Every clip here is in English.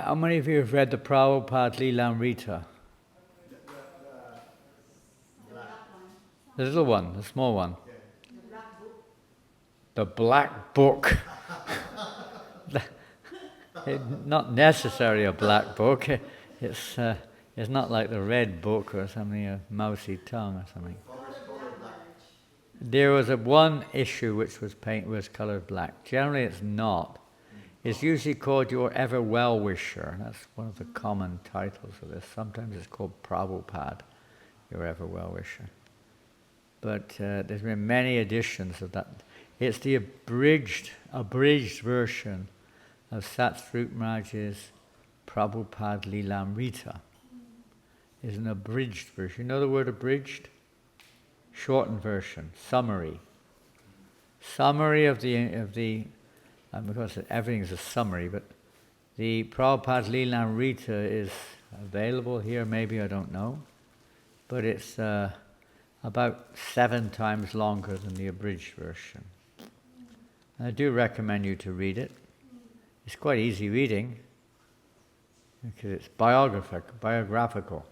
How many of you have read the Prabhupada Lilamrita? The little one, the small one. The black book. Not necessarily a black book. It's not like the red book or something, a mousy tongue or something. There was one issue which was coloured black. Generally it's not. It's usually called Your Ever Well-Wisher. That's one of the common titles of this. Sometimes it's called Prabhupada, Your Ever Well-Wisher. But there's been many editions of that. It's the abridged version of Satsvrut Maharaj's Prabhupada Lilamrita. It's an abridged version. You know the word abridged? Shortened version, summary. Summary of the because everything's a summary, but the Prabhupada Lilamrita is available here, maybe, I don't know. But it's about 7 times longer than the abridged version. And I do recommend you to read it. It's quite easy reading, because it's biographical.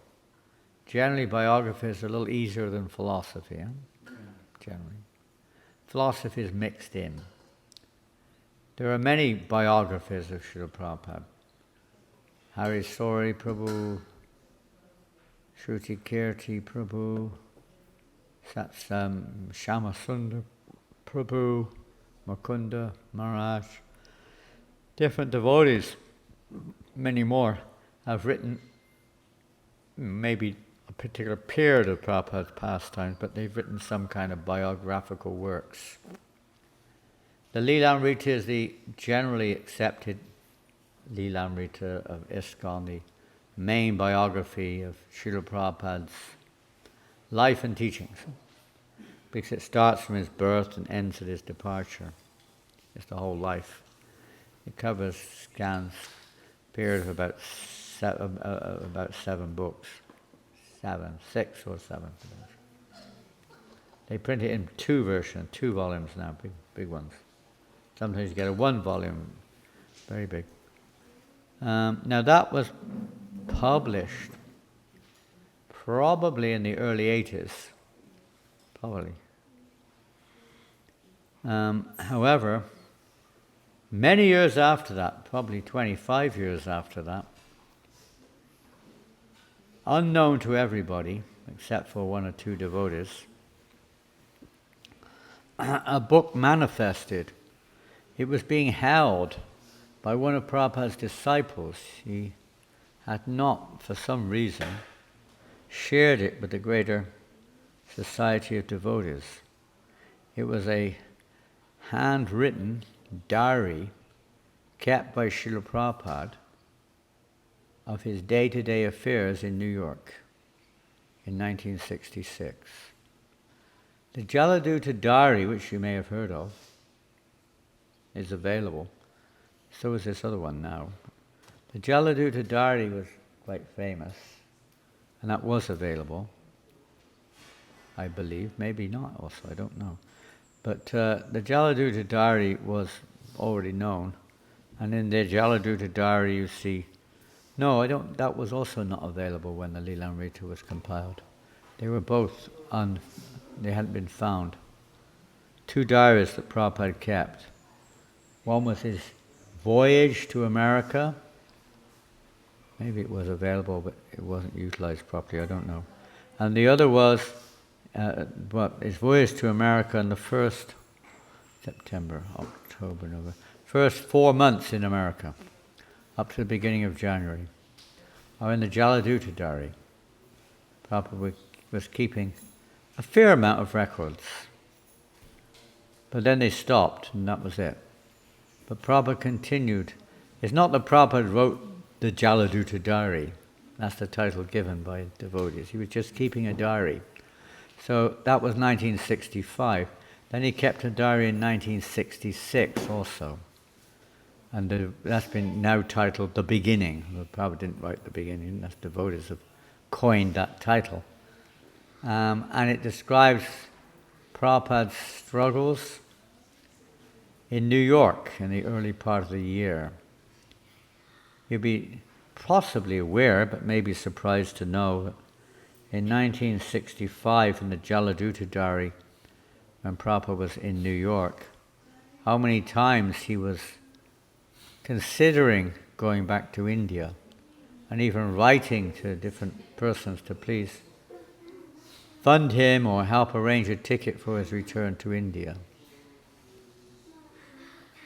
Generally, biography is a little easier than philosophy, generally. Philosophy is mixed in. There are many biographies of Srila Prabhupada. Hari Sori Prabhu, Shruti Kirti Prabhu, Shamasundar Prabhu, Mukunda Maharaj. Different devotees, many more, have written maybe a particular period of Prabhupada's pastimes, but they've written some kind of biographical works. The Lilamrita is the generally accepted Lilamrita of ISKCON, the main biography of Srila Prabhupada's life and teachings, because it starts from his birth and ends at his departure. It's the whole life. It scans a period of about 7 books. 6 or 7. They print it in 2 versions, 2 volumes now, big ones. Sometimes you get a 1 volume, very big. Now that was published probably in the early 80s, probably. However, many years after that, probably 25 years after that, unknown to everybody, except for 1 or 2 devotees, a book manifested. It was being held by one of Prabhupada's disciples. He had not, for some reason, shared it with the greater society of devotees. It was a handwritten diary kept by Srila Prabhupada of his day-to-day affairs in New York in 1966. The Jaladuta diary, which you may have heard of, is available. So is this other one now. The Jaladuta diary was quite famous, and that was available, I believe. Maybe not also, I don't know. But the Jaladuta diary was already known, and in the Jaladuta diary you see, that was also not available when the Lilamrita was compiled. They were both they hadn't been found. 2 diaries that Prabhupada kept. One was his voyage to America. Maybe it was available, but it wasn't utilized properly, I don't know. And the other was his voyage to America in the first September, October, November. First 4 months in America, up to the beginning of January, are in the Jaladuta diary. Prabhupada was keeping a fair amount of records. But then they stopped, and that was it. But Prabhupada continued. It's not that Prabhupada wrote the Jaladuta diary. That's the title given by devotees. He was just keeping a diary. So that was 1965. Then he kept a diary in 1966 also. And that's been now titled The Beginning. Well, Prabhupada didn't write The Beginning, that's devotees have coined that title. And it describes Prabhupada's struggles in New York in the early part of the year. You'll be possibly aware, but maybe surprised to know, that in 1965, in the Jaladuta Diary, when Prabhupada was in New York, how many times he was considering going back to India, and even writing to different persons to please fund him or help arrange a ticket for his return to India.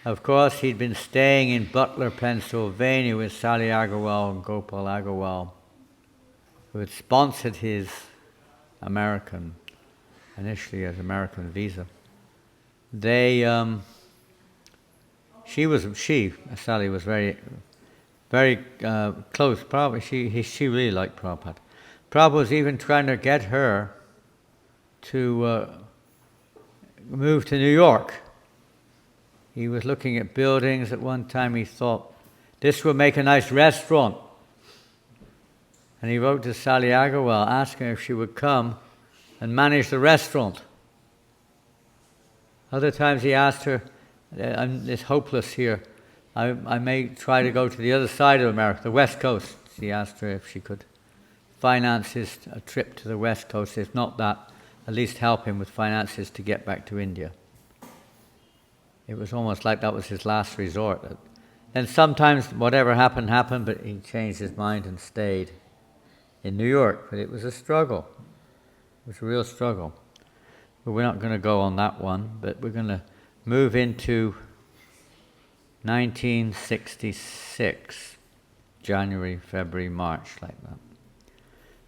Of course, he'd been staying in Butler, Pennsylvania with Sally Agarwal and Gopal Agarwal, who had sponsored his initially as American visa. Sally was very, very close. She really liked Prabhupada. Prabhupada was even trying to get her to move to New York. He was looking at buildings. At one time he thought, this will make a nice restaurant. And he wrote to Sally Agarwal asking if she would come and manage the restaurant. Other times he asked her, it's hopeless here, I may try to go to the other side of America, the West Coast. He asked her if she could finance a trip to the West Coast, if not that, at least help him with finances to get back to India. It was almost like that was his last resort. And sometimes whatever happened, but he changed his mind and stayed in New York. But it was a struggle. It was a real struggle. But we're not going to go on that one, but we're going to move into 1966, January, February, March, like that.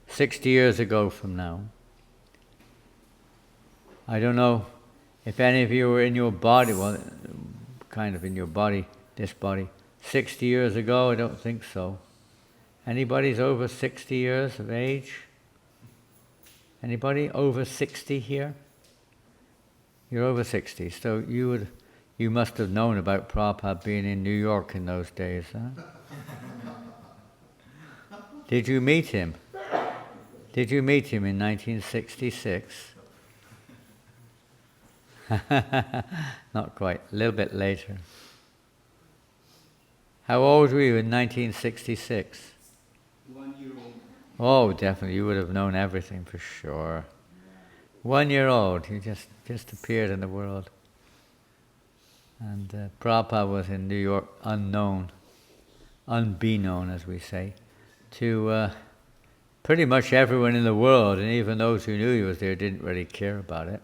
60 years ago from now. I don't know if any of you were in your body, well, kind of in your body, this body, 60 years ago. I don't think so. Anybody's over 60 years of age? Anybody over 60 here? You're over 60, so you must have known about Prabhupada being in New York in those days, huh? Did you meet him? Did you meet him in 1966? Not quite, a little bit later. How old were you in 1966? 1 year old. Oh, definitely, you would have known everything for sure. 1 year old, you just appeared in the world. And Prabhupada was in New York unbeknown, as we say, to pretty much everyone in the world, and even those who knew he was there didn't really care about it.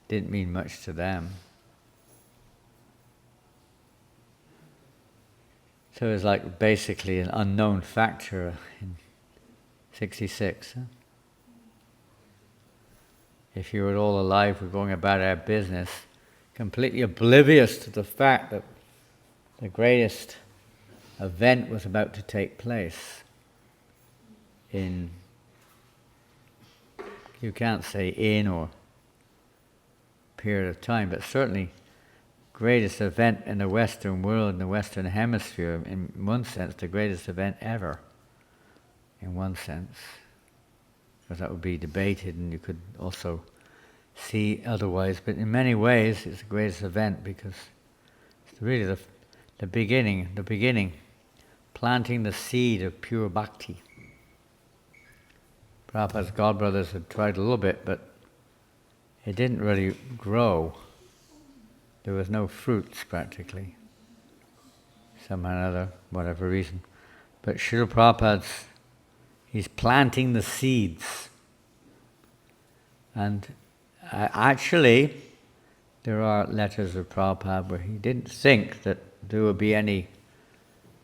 Didn't mean much to them. So it was like basically an unknown factor in 66. Huh? If you were all alive, we're going about our business, completely oblivious to the fact that the greatest event was about to take place in, you can't say in or period of time, but certainly greatest event in the Western world, in the Western Hemisphere, in one sense, the greatest event ever, in one sense, because that would be debated and you could also see otherwise, but in many ways it's the greatest event because it's really the beginning, planting the seed of pure bhakti. Prabhupada's godbrothers had tried a little bit, but it didn't really grow. There was no fruits practically, somehow or another, whatever reason. But Srila Prabhupada's, he's planting the seeds. And actually, there are letters of Prabhupada where he didn't think that there would be any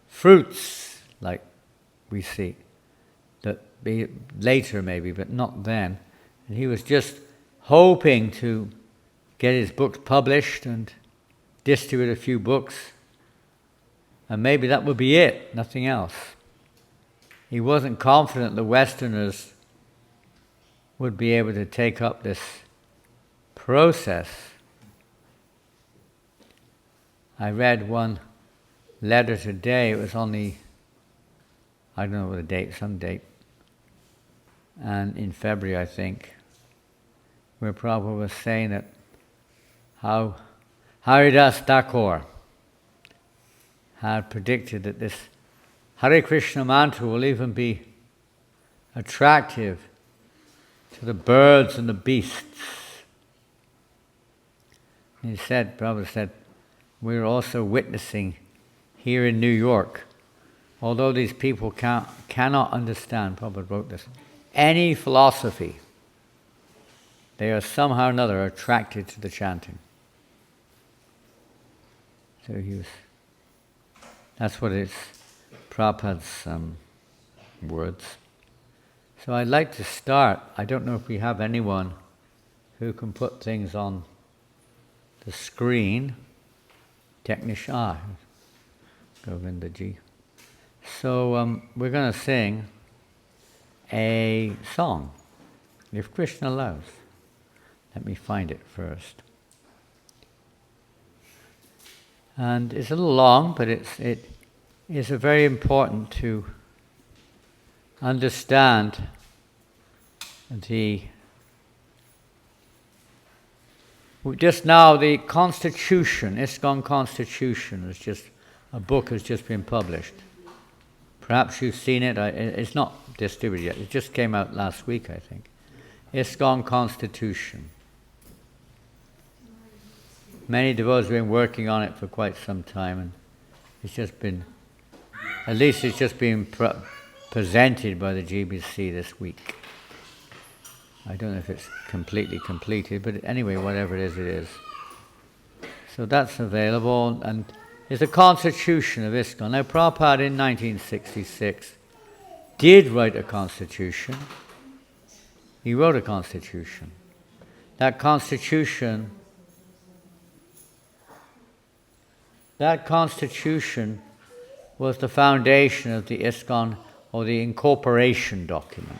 fruits like we see. That be later maybe, but not then. And he was just hoping to get his books published and distribute a few books, and maybe that would be it, nothing else. He wasn't confident the Westerners would be able to take up this process. I read one letter today, it was on the, I don't know what the date, some date, and in February I think, where Prabhupada was saying that how Haridas Thakur had predicted that this Hare Krishna mantra will even be attractive to the birds and the beasts. He said, Prabhupada said, we're also witnessing here in New York, although these people cannot understand, Prabhupada wrote this, any philosophy, they are somehow or another attracted to the chanting. So that's what it's Prabhupada's words. So I'd like to start. I don't know if we have anyone who can put things on the screen. Technician, Govindaji. So we're going to sing a song, if Krishna allows. Let me find it first. And it's a little long, but it is very important to understand just now the Constitution, ISKCON Constitution, is just a book has just been published. Perhaps you've seen it. It's not distributed yet. It just came out last week, I think. ISKCON Constitution. Many devotees have been working on it for quite some time, and it's just been presented by the GBC this week. I don't know if it's completely completed, but anyway, whatever it is. So that's available, and it's a constitution of ISKCON. Now, Prabhupada in 1966 did write a constitution. He wrote a constitution. That constitution was the foundation of the ISKCON, or the incorporation document.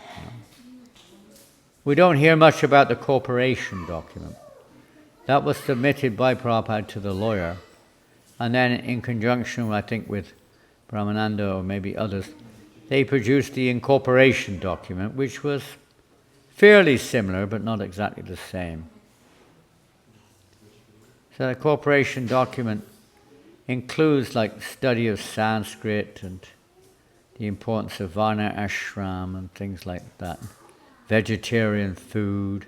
We don't hear much about the corporation document. That was submitted by Prabhupada to the lawyer, and then in conjunction, I think, with Brahmananda or maybe others, they produced the incorporation document, which was fairly similar, but not exactly the same. So the incorporation document includes like study of Sanskrit and the importance of Varna Ashram and things like that. Vegetarian food,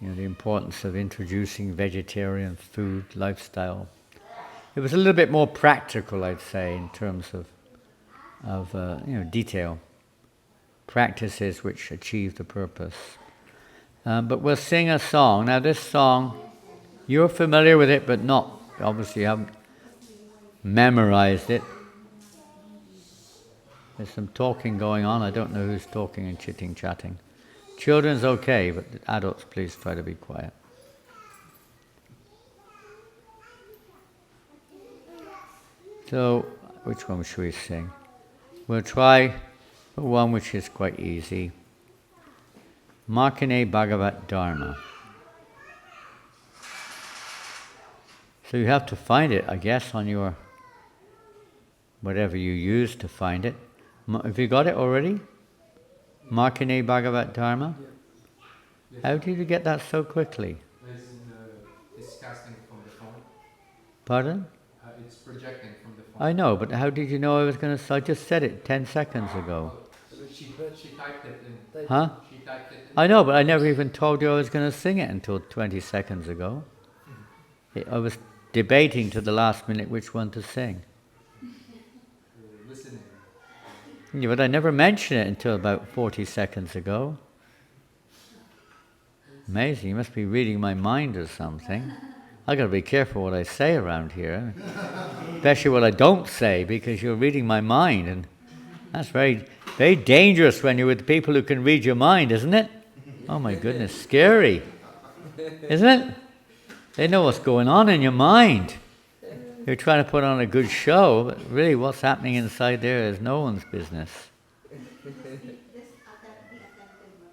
the importance of introducing vegetarian food lifestyle. It was a little bit more practical, I'd say, in terms of detail. Practices which achieve the purpose. But we'll sing a song. Now this song, you're familiar with it, but not, obviously you haven't memorized it. There's some talking going on. I don't know who's talking and chatting. Children's okay, but adults, please try to be quiet. So, which one should we sing? We'll try one which is quite easy. Markine Bhagavat Dharma. So you have to find it, I guess, on your whatever you use to find it. Have you got it already? Markine Bhagavat Dharma? Yeah. How did you get that so quickly? It's casting from the phone. Pardon? It's projecting from the phone. I know, but how did you know I was going to... I just said it 10 seconds ago. She typed it in. Huh? She typed it in. I know, but I never even told you I was going to sing it until 20 seconds ago. I was debating to the last minute which one to sing. Listening. Yeah, but I never mentioned it until about 40 seconds ago. Amazing, you must be reading my mind or something. I've got to be careful what I say around here. Especially what I don't say, because you're reading my mind. And that's very, very dangerous when you're with people who can read your mind, isn't it? Oh my goodness, scary. Isn't it? They know what's going on in your mind. You're trying to put on a good show, but really what's happening inside there is no one's business.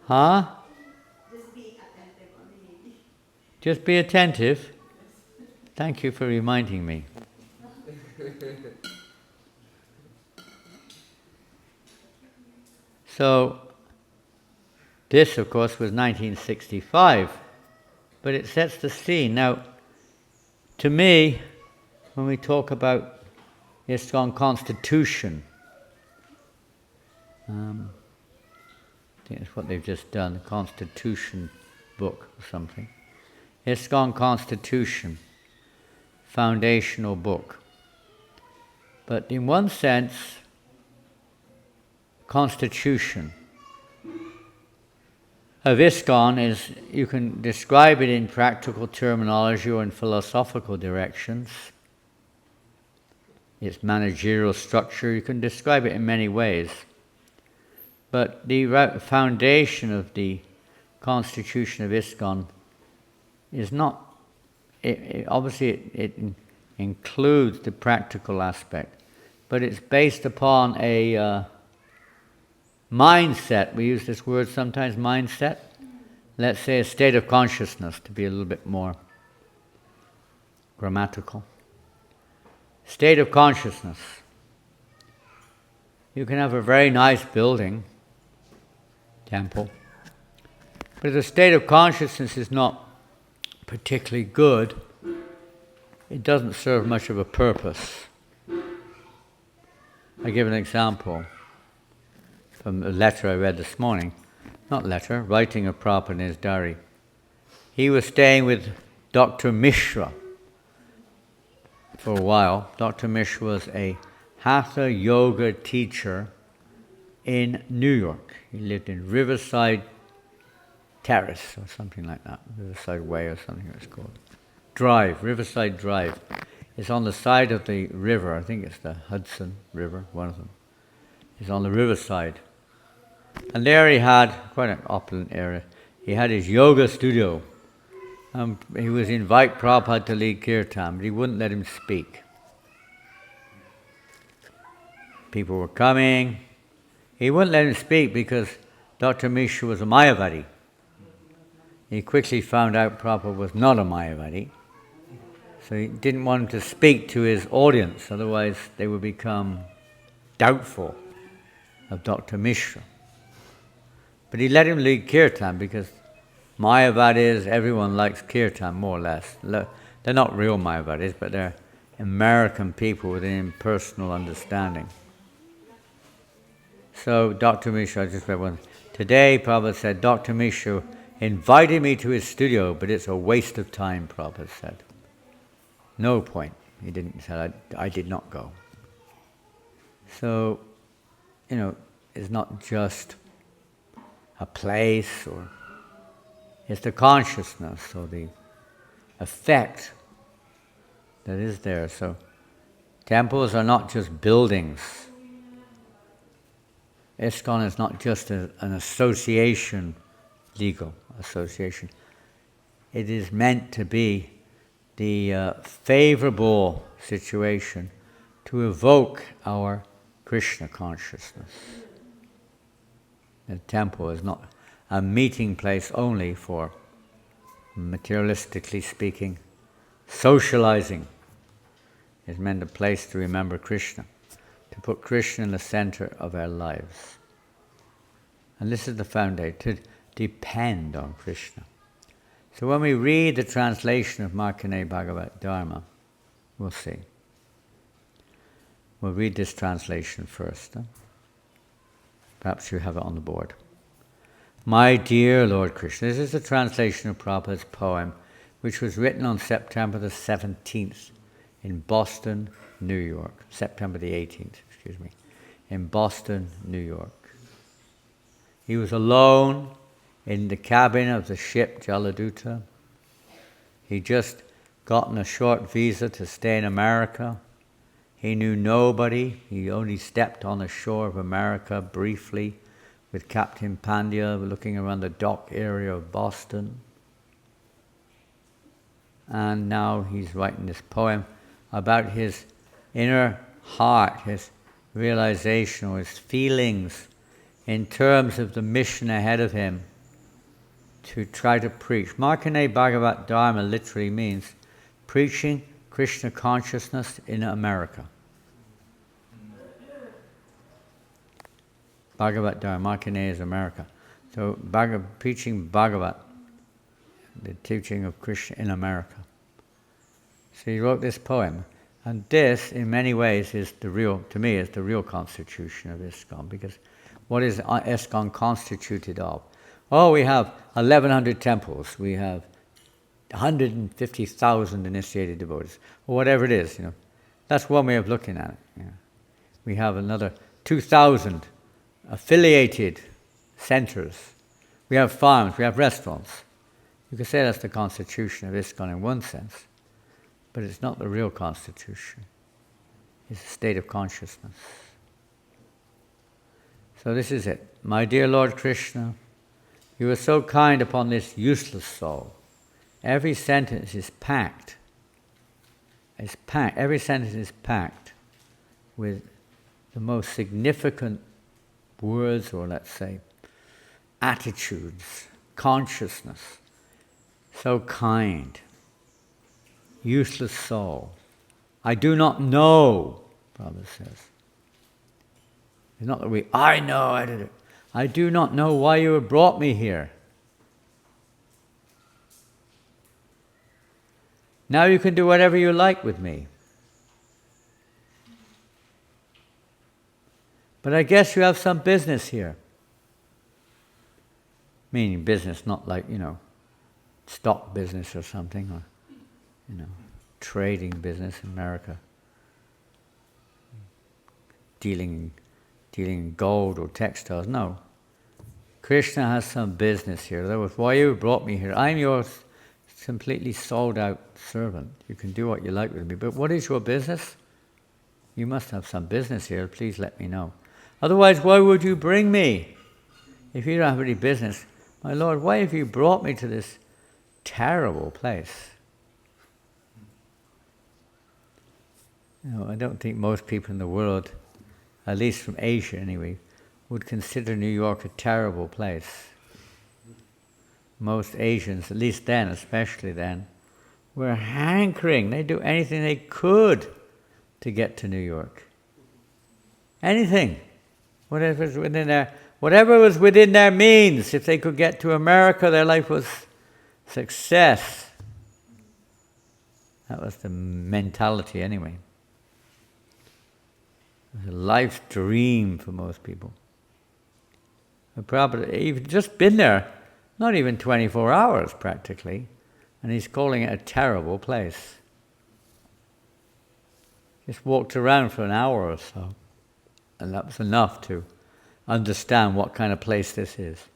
Huh? Just be attentive. Thank you for reminding me. So, this of course was 1965, but it sets the scene. Now, to me, when we talk about ISKCON Constitution, I think it's what they've just done, the Constitution book or something. ISKCON Constitution, foundational book. But in one sense, Constitution of ISKCON is, you can describe it in practical terminology or in philosophical directions. Its managerial structure, you can describe it in many ways. But the foundation of the Constitution of ISKCON is not, obviously it includes the practical aspect, but it's based upon a mindset. We use this word sometimes, mindset. Let's say a state of consciousness, to be a little bit more grammatical. State of consciousness. You can have a very nice building, temple, but if the state of consciousness is not particularly good, it doesn't serve much of a purpose. I give an example from a letter I read this morning. Writing of Prabhupada in his diary. He was staying with Dr. Mishra for a while. Dr. Mishra was a Hatha Yoga teacher in New York. He lived in Riverside Terrace or something like that. Riverside Way or something it's called. Riverside Drive. It's on the side of the river. I think it's the Hudson River, one of them. It's on the riverside. And there he had, quite an opulent area, he had his yoga studio. He was invite Prabhupada to lead kirtan, but he wouldn't let him speak. People were coming. He wouldn't let him speak because Dr. Mishra was a Mayavadi. He quickly found out Prabhupada was not a Mayavadi. So he didn't want him to speak to his audience, otherwise they would become doubtful of Dr. Mishra. But he let him lead kirtan because Mayavadis, everyone likes kirtan more or less. They're not real Mayavadis, but they're American people with an impersonal understanding. So Dr. Mishra, I just read one. Today, Prabhupada said, Dr. Mishra invited me to his studio, but it's a waste of time, Prabhupada said. No point. He didn't say, I did not go. So, it's not just a place, or it's the consciousness or the effect that is there. So temples are not just buildings. ISKCON is not just an association, legal association. It is meant to be the favorable situation to evoke our Krishna consciousness. The temple is not a meeting place only for, materialistically speaking, socializing. It's meant a place to remember Krishna, to put Krishna in the center of our lives. And this is the foundation, to depend on Krishna. So when we read the translation of Markine Bhagavat Dharma, we'll see. We'll read this translation first. Perhaps you have it on the board. My dear Lord Krishna, this is a translation of Prabhupada's poem, which was written on September the 17th in Boston, New York. September the 18th, in Boston, New York. He was alone in the cabin of the ship Jaladuta. He'd just gotten a short visa to stay in America. He knew nobody. He only stepped on the shore of America briefly with Captain Pandya looking around the dock area of Boston. And now he's writing this poem about his inner heart, his realization or his feelings in terms of the mission ahead of him to try to preach. Markine Bhagavat Dharma literally means preaching Krishna consciousness in America. Bhagavat Dharma, Markine is America. So preaching Bhagavat, the teaching of Krishna in America. So he wrote this poem. And this, in many ways, is the real constitution of ISKCON, because What is ISKCON constituted of? Oh, we have 1,100 temples. We have 150,000 initiated devotees, or whatever it is. That's one way of looking at it. We have another 2,000 affiliated centers. We have farms. We have restaurants. You could say that's the constitution of ISKCON in one sense, but it's not the real constitution. It's a state of consciousness. So this is it. My dear Lord Krishna, you are so kind upon this useless soul. Every sentence is packed. Every sentence is packed with the most significant words, or let's say, attitudes, consciousness. So kind. Useless soul. I do not know, Prabhupada says. It's not that I know, I did it. I do not know why you have brought me here. Now you can do whatever you like with me. But I guess you have some business here. Meaning business, not like, stock business or something, or, trading business in America. Dealing in gold or textiles. No. Krishna has some business here. That was why you brought me here. I'm your completely sold out servant. You can do what you like with me. But what is your business? You must have some business here. Please let me know. Otherwise, why would you bring me? If you don't have any business, my Lord, why have you brought me to this terrible place? I don't think most people in the world, at least from Asia anyway, would consider New York a terrible place. Most Asians, at least then, especially then, were hankering. They'd do anything they could to get to New York. Anything. Whatever was within their means. If they could get to America, their life was success. That was the mentality anyway. It was a life dream for most people. But Prabhupada, he'd just been there, not even 24 hours practically, and he's calling it a terrible place. Just walked around for an hour or so, and that was enough to understand what kind of place this is.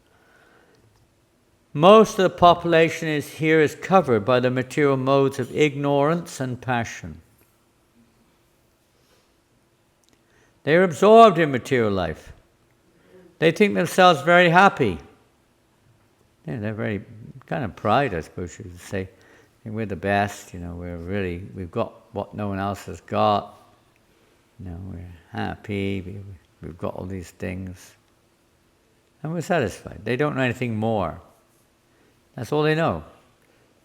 Most of the population here is covered by the material modes of ignorance and passion. They're absorbed in material life. They think themselves very happy. They're very kind of pride, I suppose you could say. We're the best, we've got what no one else has got. We're happy, we've got all these things. And we're satisfied. They don't know anything more. That's all they know.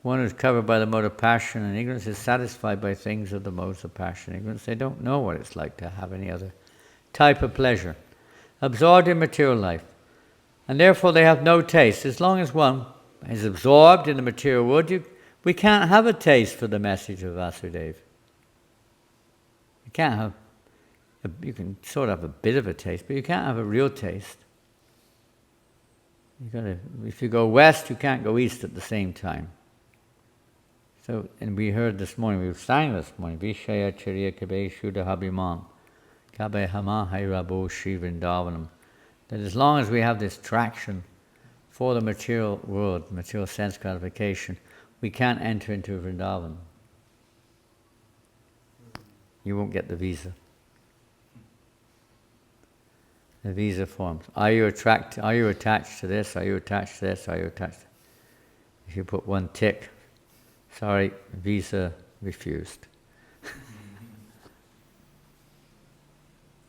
One who's covered by the mode of passion and ignorance is satisfied by things of the modes of passion and ignorance. They don't know what it's like to have any other type of pleasure. Absorbed in material life. And therefore they have no taste. As long as one is absorbed in the material world, we can't have a taste for the message of Vasudeva. You can sort of have a bit of a taste, but you can't have a real taste. If you go west, you can't go east at the same time. So, and we heard this morning, we sang this morning, Vishaya Chariya Kabe Shuddha Habhiman, Kabe Hama Hairabo Shri Vrindavanam. That as long as we have this traction for the material world, material sense gratification, we can't enter into Vrindavan. You won't get the visa. The visa forms. Are you attached to this? Are you attached to this? Are you attached? If you put one tick, sorry, visa refused.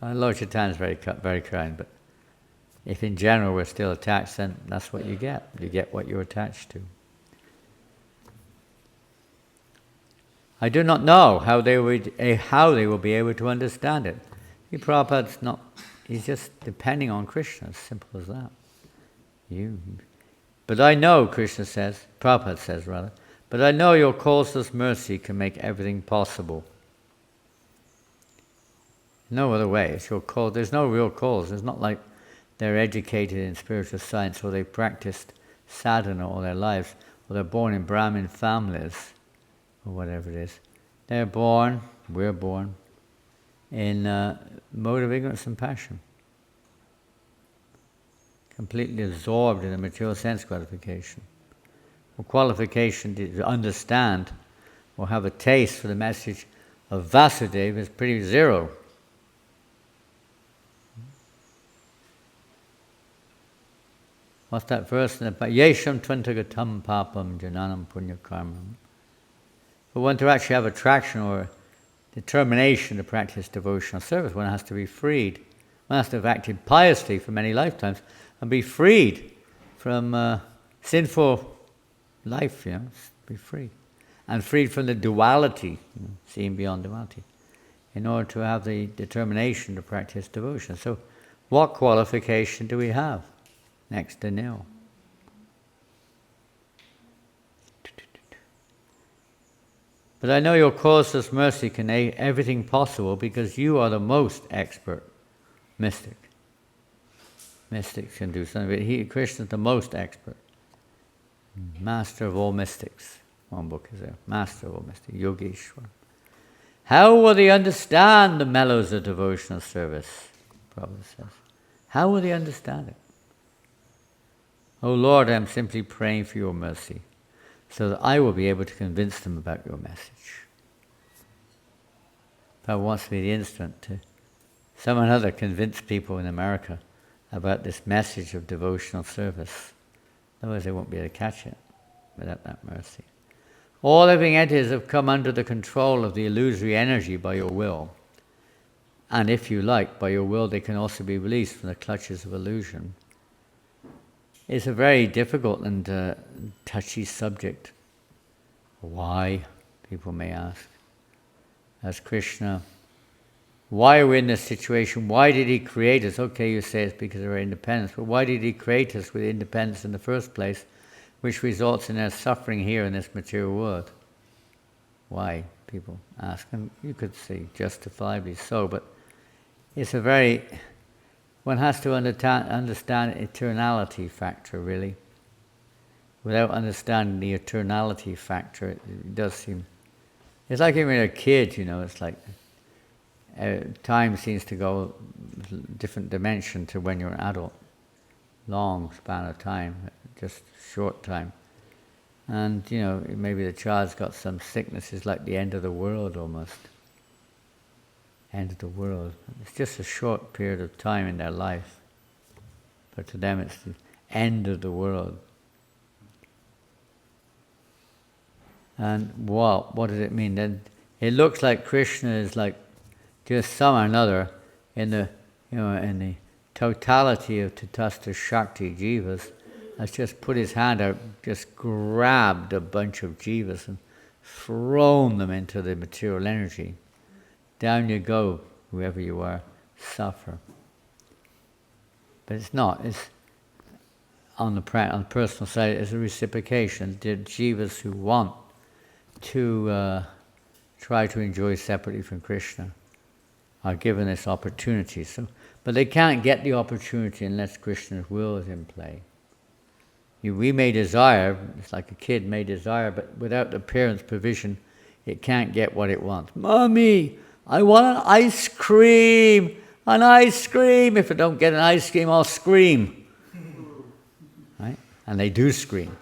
Lord Chaitanya is very kind, but if in general we're still attached, then that's what you get. You get what you're attached to. I do not know how they will be able to understand it. Prabhupada's not. He's just depending on Krishna, as simple as that. But I know, Krishna says, Prabhupada says rather, but I know your causeless mercy can make everything possible. No other way. It's your cause. There's no real cause. It's not like they're educated in spiritual science, or they've practiced sadhana all their lives, or they're born in Brahmin families, or whatever it is. We're born in mode of ignorance and passion. Completely absorbed in the material sense gratification. Or qualification to understand or have a taste for the message of Vasudeva is pretty zero. What's that verse in the Yesham Tvantagatam Papam Jananam Punya Karmam? For one to actually have attraction or determination to practice devotional service, one has to be freed. One has to have acted piously for many lifetimes and be freed from sinful life, be free. And freed from the duality, seeing beyond duality, in order to have the determination to practice devotion. So, what qualification do we have? Next to nil. But I know your causeless mercy can aid everything possible because you are the most expert mystic. Mystics can do something, but Krishna is the most expert. Master of all mystics. One book is there. Master of all mystics. Yogeshwar. How will they understand the mellows of devotional service? Prabhupada says. How will they understand it? Oh Lord, I am simply praying for your mercy, so that I will be able to convince them about your message. Prabhupada wants to be the instrument to someone or other convince people in America about this message of devotional service. Otherwise they won't be able to catch it without that mercy. All living entities have come under the control of the illusory energy by your will. And if you like, by your will they can also be released from the clutches of illusion. It's a very difficult and touchy subject. Why, people may ask. As Krishna, why are we in this situation? Why did he create us? Okay, you say it's because of our independence, but why did he create us with independence in the first place, which results in our suffering here in this material world? Why, people ask. And you could say justifiably so, but it's a very... One has to understand eternality factor, really. Without understanding the eternality factor, it does seem... It's like when you're a kid, it's like... time seems to go different dimension to when you're an adult. Long span of time, just short time. And, maybe the child's got some sickness, it's like the end of the world almost. End of the world. It's just a short period of time in their life. But to them it's the end of the world. And what does it mean? Then it looks like Krishna is like just some or another in the in the totality of Tatastha Shakti Jivas has just put his hand out, just grabbed a bunch of jivas and thrown them into the material energy. Down you go, whoever you are, suffer. But it's not. It's on the personal side, it's a reciprocation. The jivas who want to try to enjoy separately from Krishna are given this opportunity. But they can't get the opportunity unless Krishna's will is in play. We may desire, it's like a kid may desire, but without the parent's provision, it can't get what it wants. Mommy, I want an ice cream! An ice cream! If I don't get an ice cream, I'll scream. Right? And they do scream.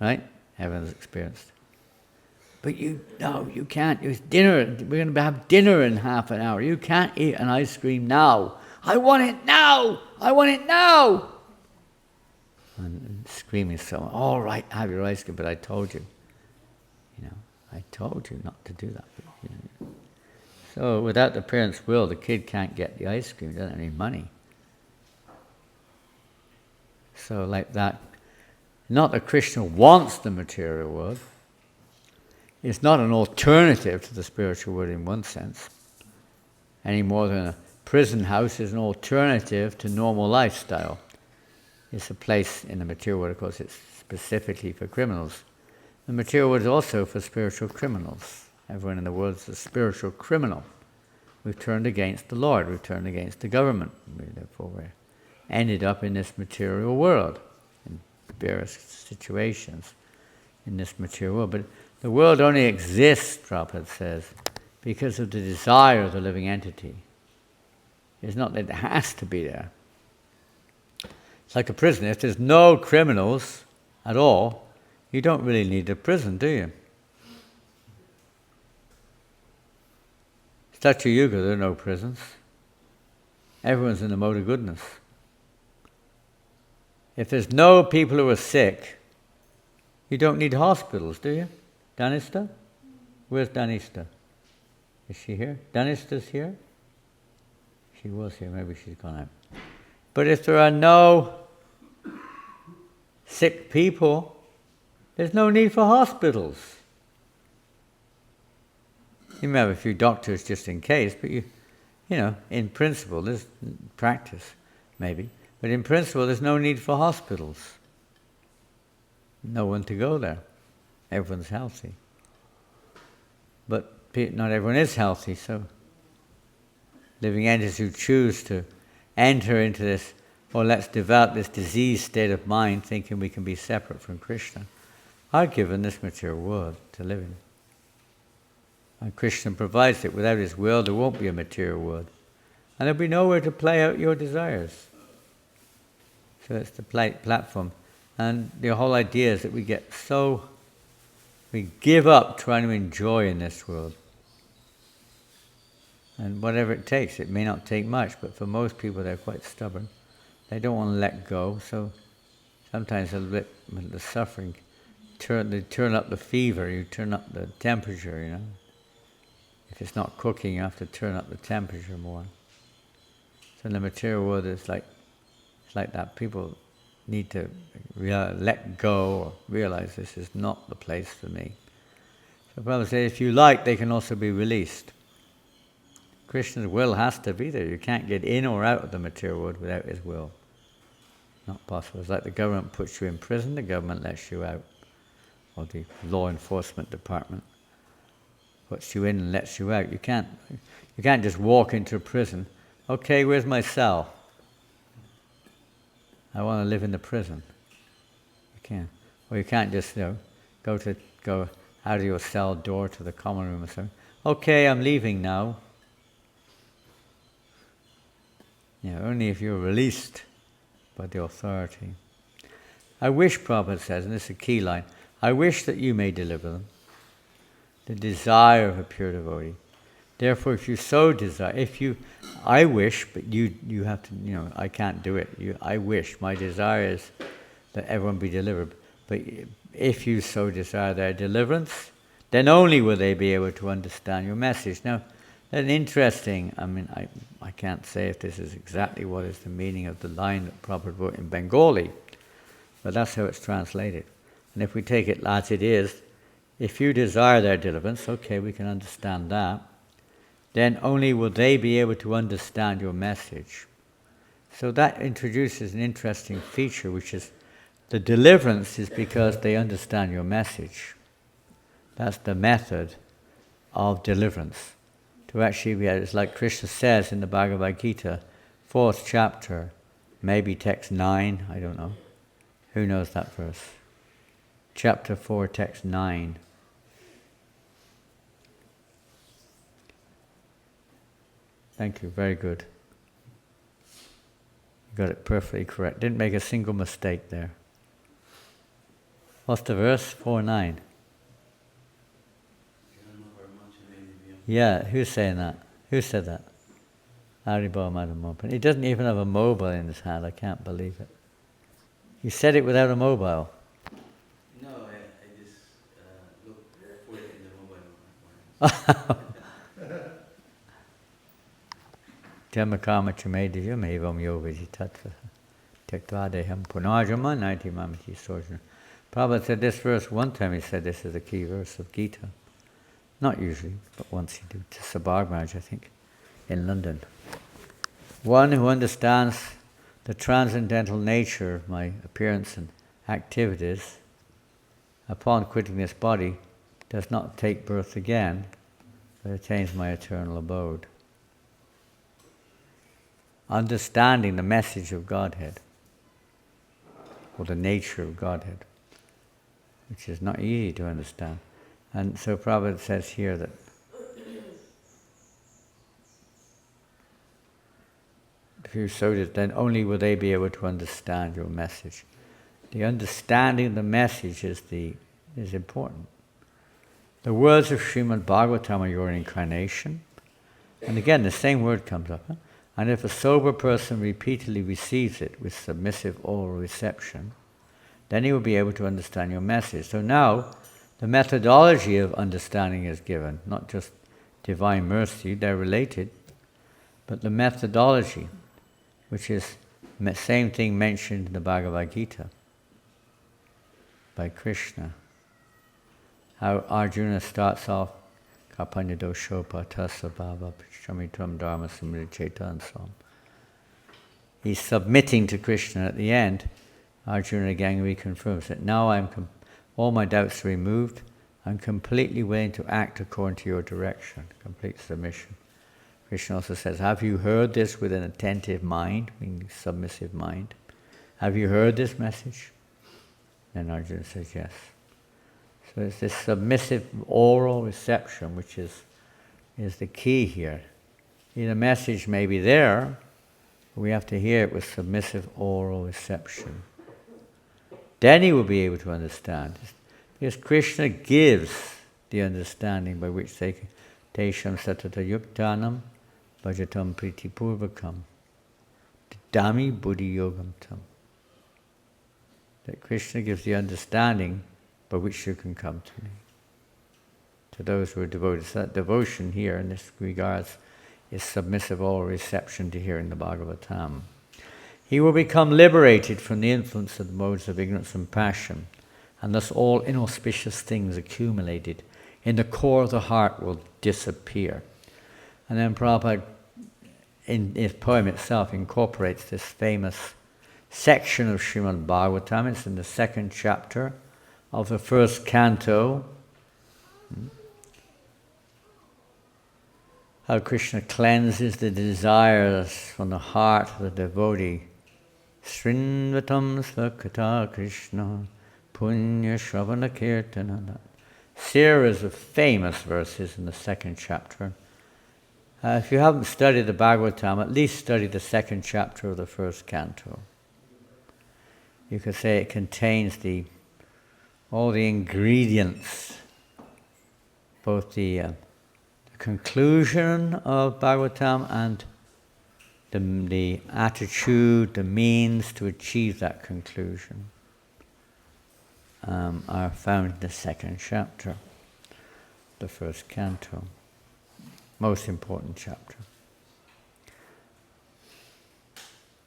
Right? Everyone's experienced. But you can't. It's dinner. We're going to have dinner in half an hour. You can't eat an ice cream now. I want it now! I want it now! And screaming someone, all right, have your ice cream, but I told you. I told you not to do that. So without the parent's will, the kid can't get the ice cream, doesn't have any money. So like that, not that Krishna wants the material world. It's not an alternative to the spiritual world in one sense, any more than a prison house is an alternative to normal lifestyle. It's a place in the material world, of course, it's specifically for criminals. The material world is also for spiritual criminals. Everyone in the world is a spiritual criminal. We've turned against the Lord, we've turned against the government. Therefore, we're ended up in this material world, in various situations in this material world. But the world only exists, Prabhupada says, because of the desire of the living entity. It's not that it has to be there. It's like a prison. If there's no criminals at all, you don't really need a prison, do you? Satya Yuga, there are no prisons. Everyone's in the mode of goodness. If there's no people who are sick, you don't need hospitals, do you? Danista? Where's Danista? Is she here? Danista's here? She was here, maybe she's gone out. But if there are no sick people, there's no need for hospitals. You may have a few doctors just in case, but you know, in principle, there's practice, maybe, but in principle there's no need for hospitals. No one to go there. Everyone's healthy. But not everyone is healthy, so living entities who choose to enter into this, or let's develop this diseased state of mind, thinking we can be separate from Krishna, are given this material world to live in. And Krishna provides it. Without his will, there won't be a material world. And there'll be nowhere to play out your desires. So it's the platform. And the whole idea is that we give up trying to enjoy in this world. And whatever it takes, it may not take much, but for most people they're quite stubborn. They don't want to let go, so sometimes a little bit the suffering, they turn up the fever, you turn up the temperature, you know. If it's not cooking, you have to turn up the temperature more. So in the material world, it's like that. People need to let go or realize this is not the place for me. So Prabhupada says, if you like, they can also be released. Krishna's will has to be there. You can't get in or out of the material world without his will. Not possible. It's like the government puts you in prison, the government lets you out. Or the law enforcement department puts you in and lets you out. You can't just walk into a prison. Okay, where's my cell? I want to live in the prison. You can't. Or you can't just go out of your cell door to the common room and say, okay, I'm leaving now. Only if you're released by the authority. I wish, Prabhupada says, and this is a key line, I wish that you may deliver them. The desire of a pure devotee. Therefore, if you so desire, I wish, but you have to, I can't do it. I wish, my desire is that everyone be delivered. But if you so desire their deliverance, then only will they be able to understand your message. Now, an interesting, I can't say if this is exactly what is the meaning of the line that Prabhupada wrote in Bengali, but that's how it's translated. And if we take it as it is, if you desire their deliverance, okay, we can understand that, then only will they be able to understand your message. So that introduces an interesting feature, which is the deliverance is because they understand your message. That's the method of deliverance. To actually be, it's like Krishna says in the Bhagavad Gita, 4th chapter, maybe text 9, I don't know. Who knows that verse? Chapter 4, text 9. Thank you, very good. You got it perfectly correct. Didn't make a single mistake there. What's the verse? 4:9. Yeah, who's saying that? Who said that? Haribol Madhamopan. He doesn't even have a mobile in his hand, I can't believe it. He said it without a mobile. No, I just looked for it in the mobile. Jamakama Chamediyam evam yogaji tattva tektvadeham punajama naiti mamati sojana. Prabhupada said this verse one time, he said this is a key verse of Gita. Not usually, but once he did, to Sabag Maharaj, I think, in London. One who understands the transcendental nature of my appearance and activities upon quitting this body does not take birth again, but attains my eternal abode. understanding the message of Godhead, or the nature of Godhead, which is not easy to understand. And so Prabhupada says here that if you sowed it, then only will they be able to understand your message. The understanding of the message is important. The words of Srimad Bhagavatam are your incarnation. And again, the same word comes up. Huh? And if a sober person repeatedly receives it with submissive oral reception, then he will be able to understand your message. So now, the methodology of understanding is given, not just divine mercy, they're related, but the methodology, which is the same thing mentioned in the Bhagavad Gita by Krishna. How Arjuna starts off, Kapanyadosho patasabhava pishamitam dharma samricheta, and so on. He's submitting to Krishna. At the end, Arjuna again reconfirms that now all my doubts are removed, I'm completely willing to act according to your direction, complete submission. Krishna also says, have you heard this with an attentive mind, meaning submissive mind? Have you heard this message? And Arjuna says, yes. So it's this submissive oral reception which is the key here. The message may be there, but we have to hear it with submissive oral reception. Then he will be able to understand. Because Krishna gives the understanding by which they can Tesham satata yuktanam bhajatam pritipurvakam dami buddhi yogam tam. That Krishna gives the understanding by which you can come to me. To those who are devoted. So that devotion here in this regards is submissive oral reception to hearing the Bhagavatam. He will become liberated from the influence of the modes of ignorance and passion, and thus all inauspicious things accumulated in the core of the heart will disappear. And then Prabhupada, in his poem itself, incorporates this famous section of Srimad Bhagavatam. It's in the 2nd chapter of the 1st canto. How Krishna cleanses the desires from the heart of the devotee. Srinvatam svakata Krishna punya shravana kirtana. Series of famous verses in the 2nd chapter. If you haven't studied the Bhagavatam, at least study the 2nd chapter of the 1st canto. You could say it contains all the ingredients, both the conclusion of Bhagavatam and the attitude, the means to achieve that conclusion are found in the 2nd chapter, the 1st canto. Most important chapter.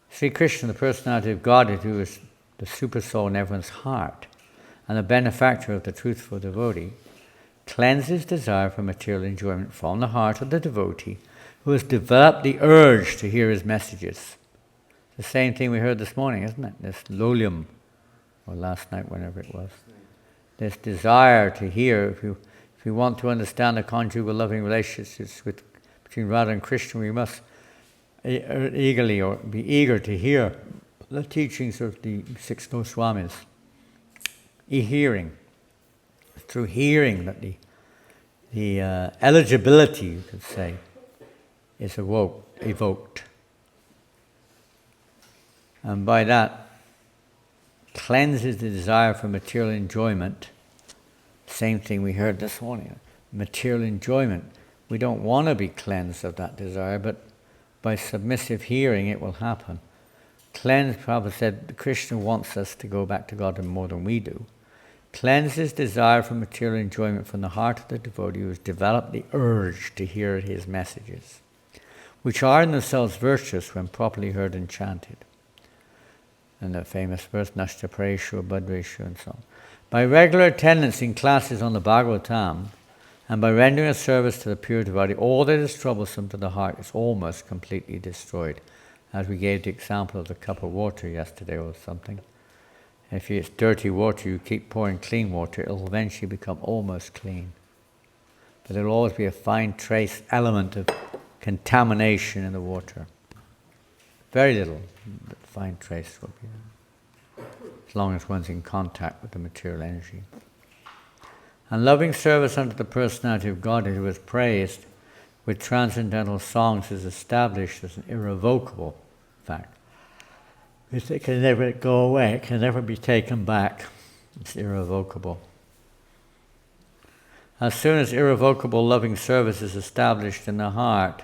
Sri Krishna, the personality of Godhead, who is the super soul in everyone's heart and the benefactor of the truthful devotee, cleanses desire for material enjoyment from the heart of the devotee who has developed the urge to hear his messages. The same thing we heard this morning, isn't it? This lolium, or last night, whenever it was. This desire to hear. If we want to understand the conjugal loving relationships between Radha and Krishna, we must eagerly or be eager to hear the teachings of the 6 Goswamis. Hearing. Through hearing that the eligibility, you could say, is evoked. And by that, cleanses the desire for material enjoyment. Same thing we heard this morning. Material enjoyment. We don't want to be cleansed of that desire, but by submissive hearing it will happen. Cleanse, Prabhupada said, Krishna wants us to go back to God more than we do. Cleanses desire for material enjoyment from the heart of the devotee who has developed the urge to hear his messages, which are in themselves virtuous when properly heard and chanted. And the famous verse, Nashta Praeshu, Bhadreshu, and so on. By regular attendance in classes on the Bhagavatam, and by rendering a service to the pure devotee, all that is troublesome to the heart is almost completely destroyed. As we gave the example of the cup of water yesterday or something. If it's dirty water, you keep pouring clean water, it'll eventually become almost clean. But there'll always be a fine trace element of contamination in the water. Very little, but fine trace will be there, as long as one's in contact with the material energy. And loving service unto the personality of Godhead, who is praised with transcendental songs, is established as an irrevocable fact. It can never go away, it can never be taken back. It's irrevocable. As soon as irrevocable loving service is established in the heart,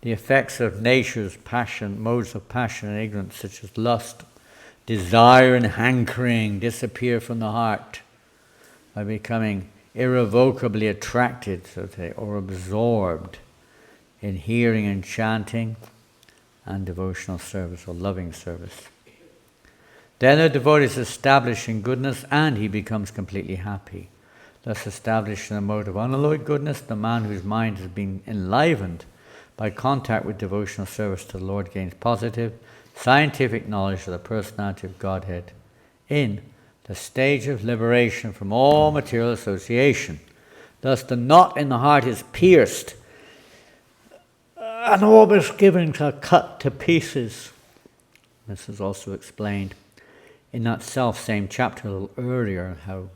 the effects of nature's passion, modes of passion and ignorance, such as lust, desire and hankering, disappear from the heart by becoming irrevocably attracted, so to say, or absorbed in hearing and chanting and devotional service or loving service. Then the devotee is established in goodness and he becomes completely happy. Thus established in a mode of unalloyed goodness, the man whose mind has been enlivened by contact with devotional service to the Lord gains positive, scientific knowledge of the personality of Godhead in the stage of liberation from all material association. Thus the knot in the heart is pierced, and all is given to cut to pieces. This is also explained in that self-same chapter a little earlier, how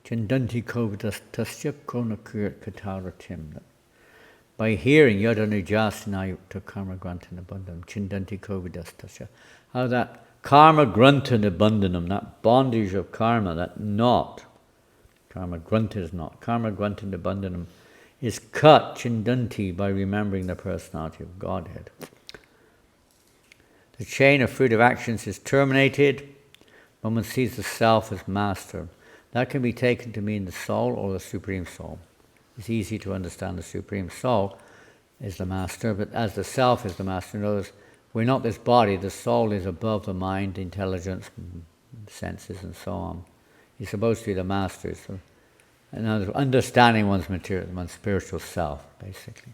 Chindanti Kovidas Tasya Konakur Kataratim, that by hearing Yadanujasana Karma Gruntan Abundam, Chindanti Kovidas Tasya, how that Karma Gruntan Abundam, that bondage of karma, that knot, Karma Gruntan is not, Karma Gruntan Abundam, is cut, Chindanti, by remembering the personality of Godhead. The chain of fruit of actions is terminated when one sees the self as master. That can be taken to mean the soul or the Supreme Soul. It's easy to understand the Supreme Soul is the master, but as the self is the master, notice we're not this body. The soul is above the mind, intelligence, senses, and so on. He's supposed to be the master. So, and understanding one's material, one's spiritual self, basically.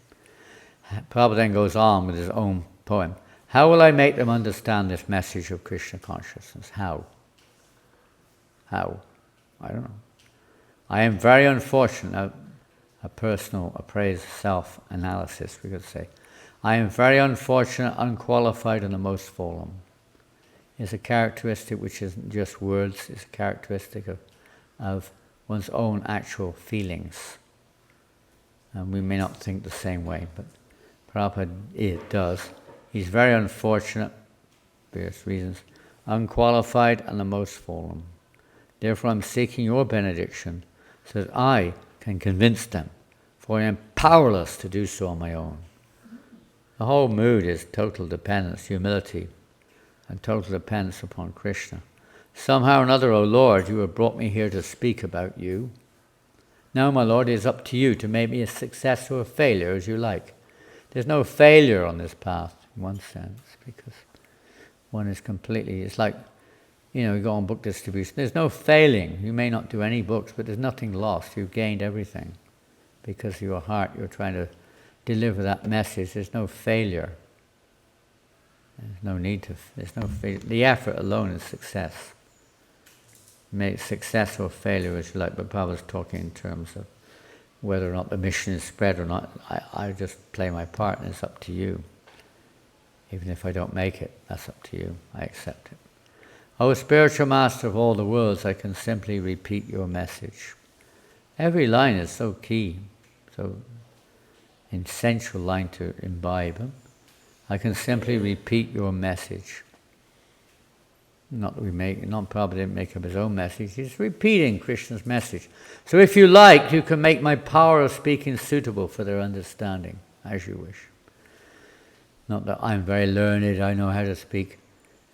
Prabhupada then goes on with his own poem. How will I make them understand this message of Krishna consciousness? How? How? I don't know. I am very unfortunate, a personal appraised self-analysis, we could say. I am very unfortunate, unqualified, and the most fallen. It's a characteristic which isn't just words, it's a characteristic of one's own actual feelings. And we may not think the same way, but Prabhupada does. He's very unfortunate, various reasons, unqualified, and the most fallen. Therefore I'm seeking your benediction so that I can convince them, for I am powerless to do so on my own. The whole mood is total dependence, humility, and total dependence upon Krishna. Somehow or another, O Lord, you have brought me here to speak about you. Now, my Lord, it is up to you to make me a success or a failure as you like. There's no failure on this path, in one sense, because one is completely, it's like, you go on book distribution. There's no failing. You may not do any books, but there's nothing lost. You've gained everything. Because of your heart, you're trying to deliver that message. There's no failure. There's no need to, there's no failure. The effort alone is success. Make success or failure as you like, but Prabhupada's talking in terms of whether or not the mission is spread or not. I just play my part and it's up to you. Even if I don't make it, that's up to you. I accept it. O spiritual master of all the worlds, I can simply repeat your message. Every line is so key, so essential line to imbibe. I can simply repeat your message. Not Prabhupada didn't make up his own message, he's repeating Krishna's message. So if you like, you can make my power of speaking suitable for their understanding, as you wish. Not that I'm very learned, I know how to speak.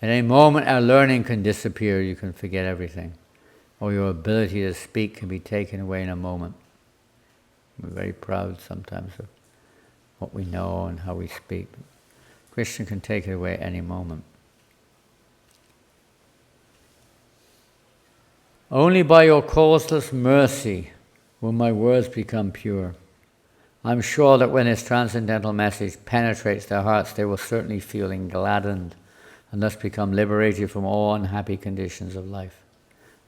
At any moment our learning can disappear, you can forget everything. Or your ability to speak can be taken away in a moment. We're very proud sometimes of what we know and how we speak. Krishna can take it away at any moment. Only by your causeless mercy will my words become pure. I'm sure that when this transcendental message penetrates their hearts, they will certainly feel gladdened and thus become liberated from all unhappy conditions of life.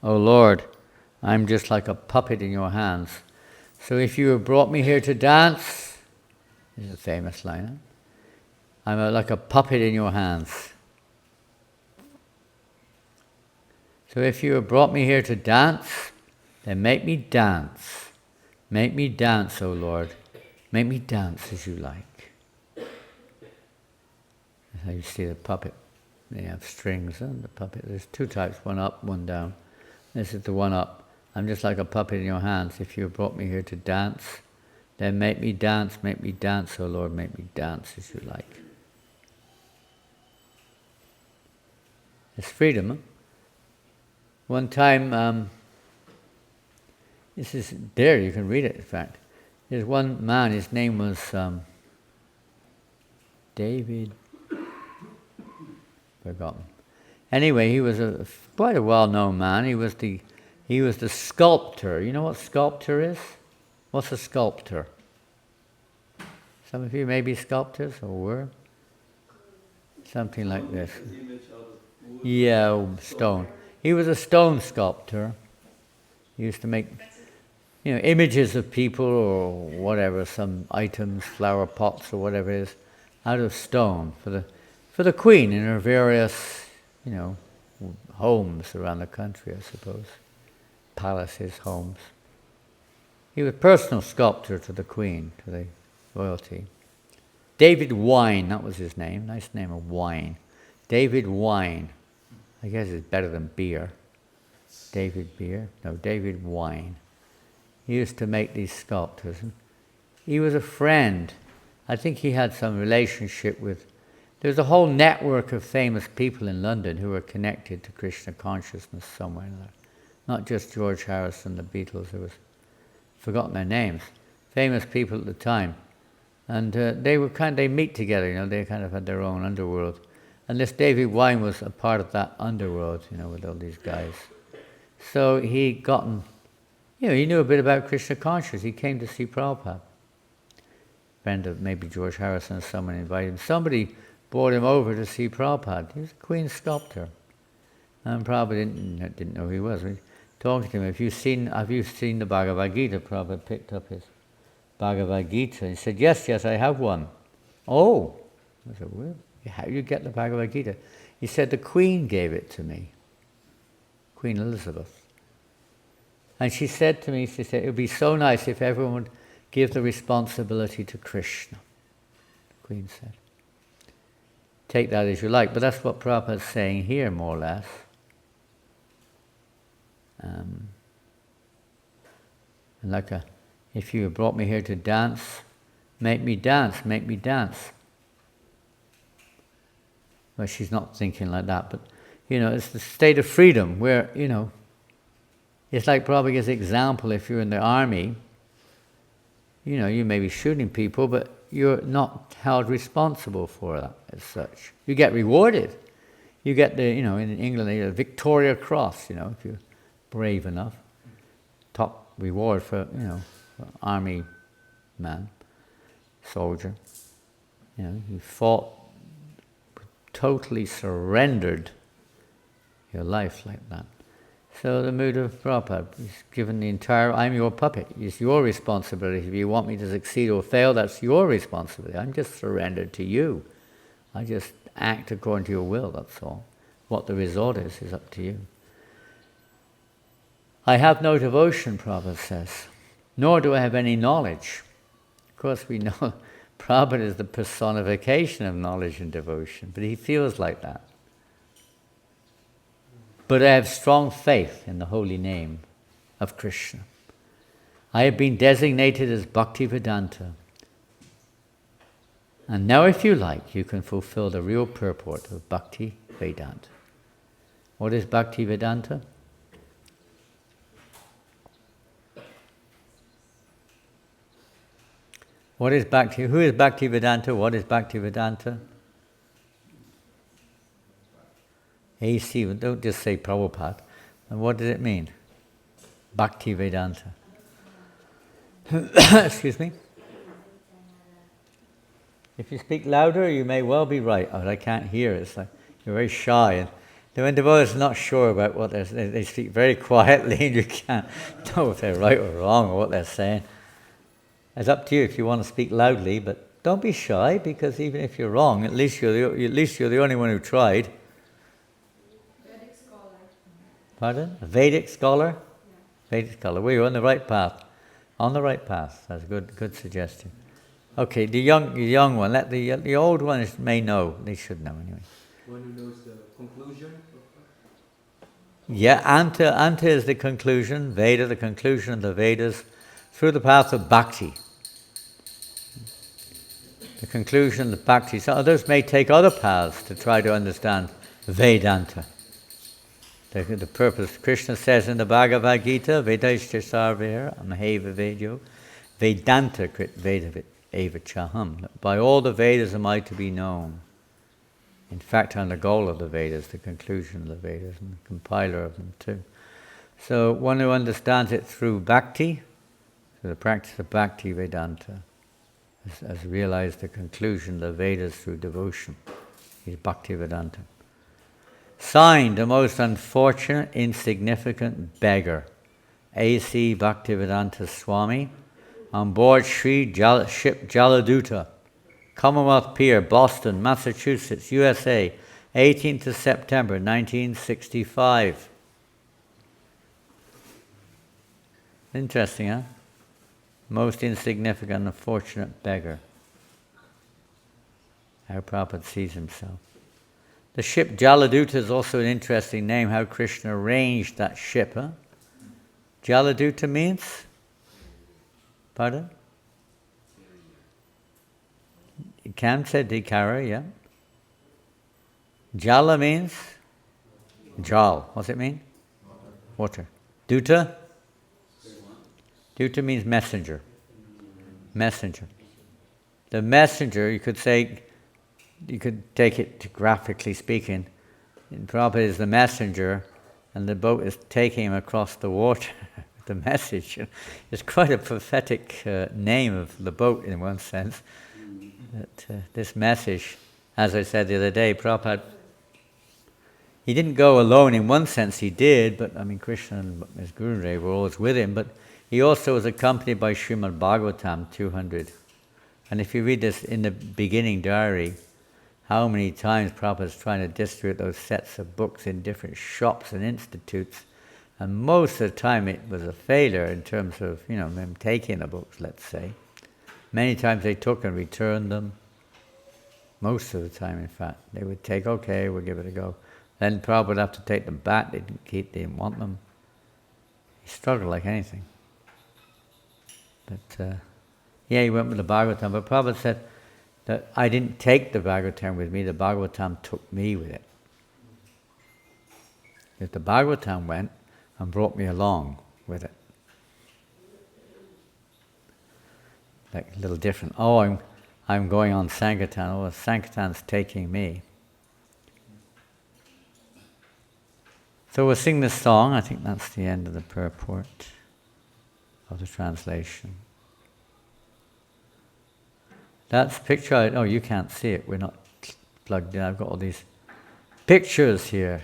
O Lord, I'm just like a puppet in your hands. So if you have brought me here to dance, this is a famous line, I'm like a puppet in your hands. So if you have brought me here to dance, then make me dance. Make me dance, O Lord. Make me dance as you like. That's how you see the puppet. They have strings on the puppet. There's two types, one up, one down. This is the one up. I'm just like a puppet in your hands. If you have brought me here to dance, then make me dance, O Lord, make me dance as you like. It's freedom. Huh? One time, this is there, you can read it in fact. There's one man, his name was David, forgotten. Anyway, he was quite a well-known man. He was the sculptor. You know what sculptor is? What's a sculptor? Some of you may be sculptors or were. Something like this. Yeah, stone. He was a stone sculptor. He used to make, images of people or whatever, some items, flower pots or whatever it is, out of stone for the Queen in her various, homes around the country, I suppose. Palaces, homes. He was a personal sculptor to the Queen, to the royalty. David Wine, that was his name. Nice name of Wine. David Wine. I guess it's better than beer. David Beer? No, David Wine. He used to make these sculptures. He was a friend. I think he had some relationship with... There's a whole network of famous people in London who were connected to Krishna consciousness somewhere. Not just George Harrison, the Beatles. Forgotten their names. Famous people at the time. And they meet together, they kind of had their own underworld. And this David Wine was a part of that underworld, with all these guys. So he he knew a bit about Krishna consciousness. He came to see Prabhupada. Friend of maybe George Harrison or someone invited him. Somebody brought him over to see Prabhupada. He was a Queen sculptor. And Prabhupada didn't know who he was. We talking to him, have you seen the Bhagavad Gita? Prabhupada picked up his Bhagavad Gita. He said, yes, I have one. Oh! I said, well, how do you get the Bhagavad Gita? He said, the Queen gave it to me. Queen Elizabeth. And she said to me, it would be so nice if everyone would give the responsibility to Krishna. The Queen said. Take that as you like, but that's what Prabhupada is saying here, more or less. And if you have brought me here to dance, make me dance. Well, she's not thinking like that, but, it's the state of freedom where, it's like Prabhupada gives example, if you're in the army, you may be shooting people, but you're not held responsible for that as such. You get rewarded. You get in England, they get a Victoria Cross, if you're brave enough. Top reward for, for army man, soldier. You fought, totally surrendered your life like that. So the mood of Prabhupada is given the entire, I'm your puppet. It's your responsibility. If you want me to succeed or fail, that's your responsibility. I'm just surrendered to you. I just act according to your will, that's all. What the result is up to you. I have no devotion, Prabhupada says, nor do I have any knowledge. Of course, we know Prabhupada is the personification of knowledge and devotion, but he feels like that. But I have strong faith in the holy name of Krishna. I have been designated as Bhaktivedanta. And now, if you like, you can fulfill the real purport of Bhaktivedanta. What is Bhaktivedanta? What is Bhakti? Who is Bhaktivedanta? What is Bhaktivedanta? AC, don't just say Prabhupada. And what does it mean? Bhaktivedanta. Excuse me? If you speak louder, you may well be right. Oh, I can't hear. It's like you're very shy. And when devotees are not sure about what they speak very quietly, and you can't know if they're right or wrong or what they're saying. It's up to you if you want to speak loudly, but don't be shy, because even if you're wrong, at least you're the only one who tried. Vedic scholar. Pardon? A Vedic scholar? Vedic scholar. We were on the right path. On the right path. That's a good suggestion. Okay, the young one. Let the old ones may know. They should know anyway. One who knows the conclusion. Yeah, Anta is the conclusion. Veda, the conclusion of the Vedas, through the path of bhakti. The conclusion of bhakti. So others may take other paths to try to understand Vedanta. The purpose, Krishna says in the Bhagavad Gita, Vedaishcha sarvera amaheva vedyo, Vedanta krit vedavit eva chaham. By all the Vedas am I to be known. In fact, I'm the goal of the Vedas, the conclusion of the Vedas, and the compiler of them too. So one who understands it through bhakti, through the practice of Bhakti Vedanta, has realized the conclusion of the Vedas through devotion. He's Bhakti Vedanta. Signed, the most unfortunate, insignificant beggar, A.C. Bhaktivedanta Swami, on board ship Jaladuta, Commonwealth Pier, Boston, Massachusetts, USA, 18th of September, 1965. Interesting, huh? Most insignificant, unfortunate beggar. How Prabhupada sees himself. The ship Jaladuta is also an interesting name, how Krishna arranged that ship. Huh? Jaladuta means? Pardon? You can say Dikara, yeah. Jala means? Jal. What's it mean? Water. Duta? Duta means messenger. Messenger. The messenger, you could say, you could take it graphically speaking, Prabhupada is the messenger and the boat is taking him across the water with the message. It's quite a prophetic name of the boat in one sense. That this message, as I said the other day, Prabhupada, he didn't go alone. In one sense he did, but I mean Krishna and his Guru were always with him, but he also was accompanied by Srimad Bhagavatam 200. And if you read this in the beginning diary, how many times Prabhupada was trying to distribute those sets of books in different shops and institutes, and most of the time it was a failure in terms of, them taking the books, let's say. Many times they took and returned them. Most of the time, in fact. They would take, okay, we'll give it a go. Then Prabhupada would have to take them back, they didn't want them. He struggled like anything. But, he went with the Bhagavatam, but Prabhupada said, that I didn't take the Bhagavatam with me, the Bhagavatam took me with it. If the Bhagavatam went and brought me along with it. Like a little different. Oh, I'm going on Sankirtan. Oh, Sankirtan's taking me. So we'll sing this song. I think that's the end of the purport of the translation. That's picture. Oh, you can't see it. We're not plugged in. I've got all these pictures here,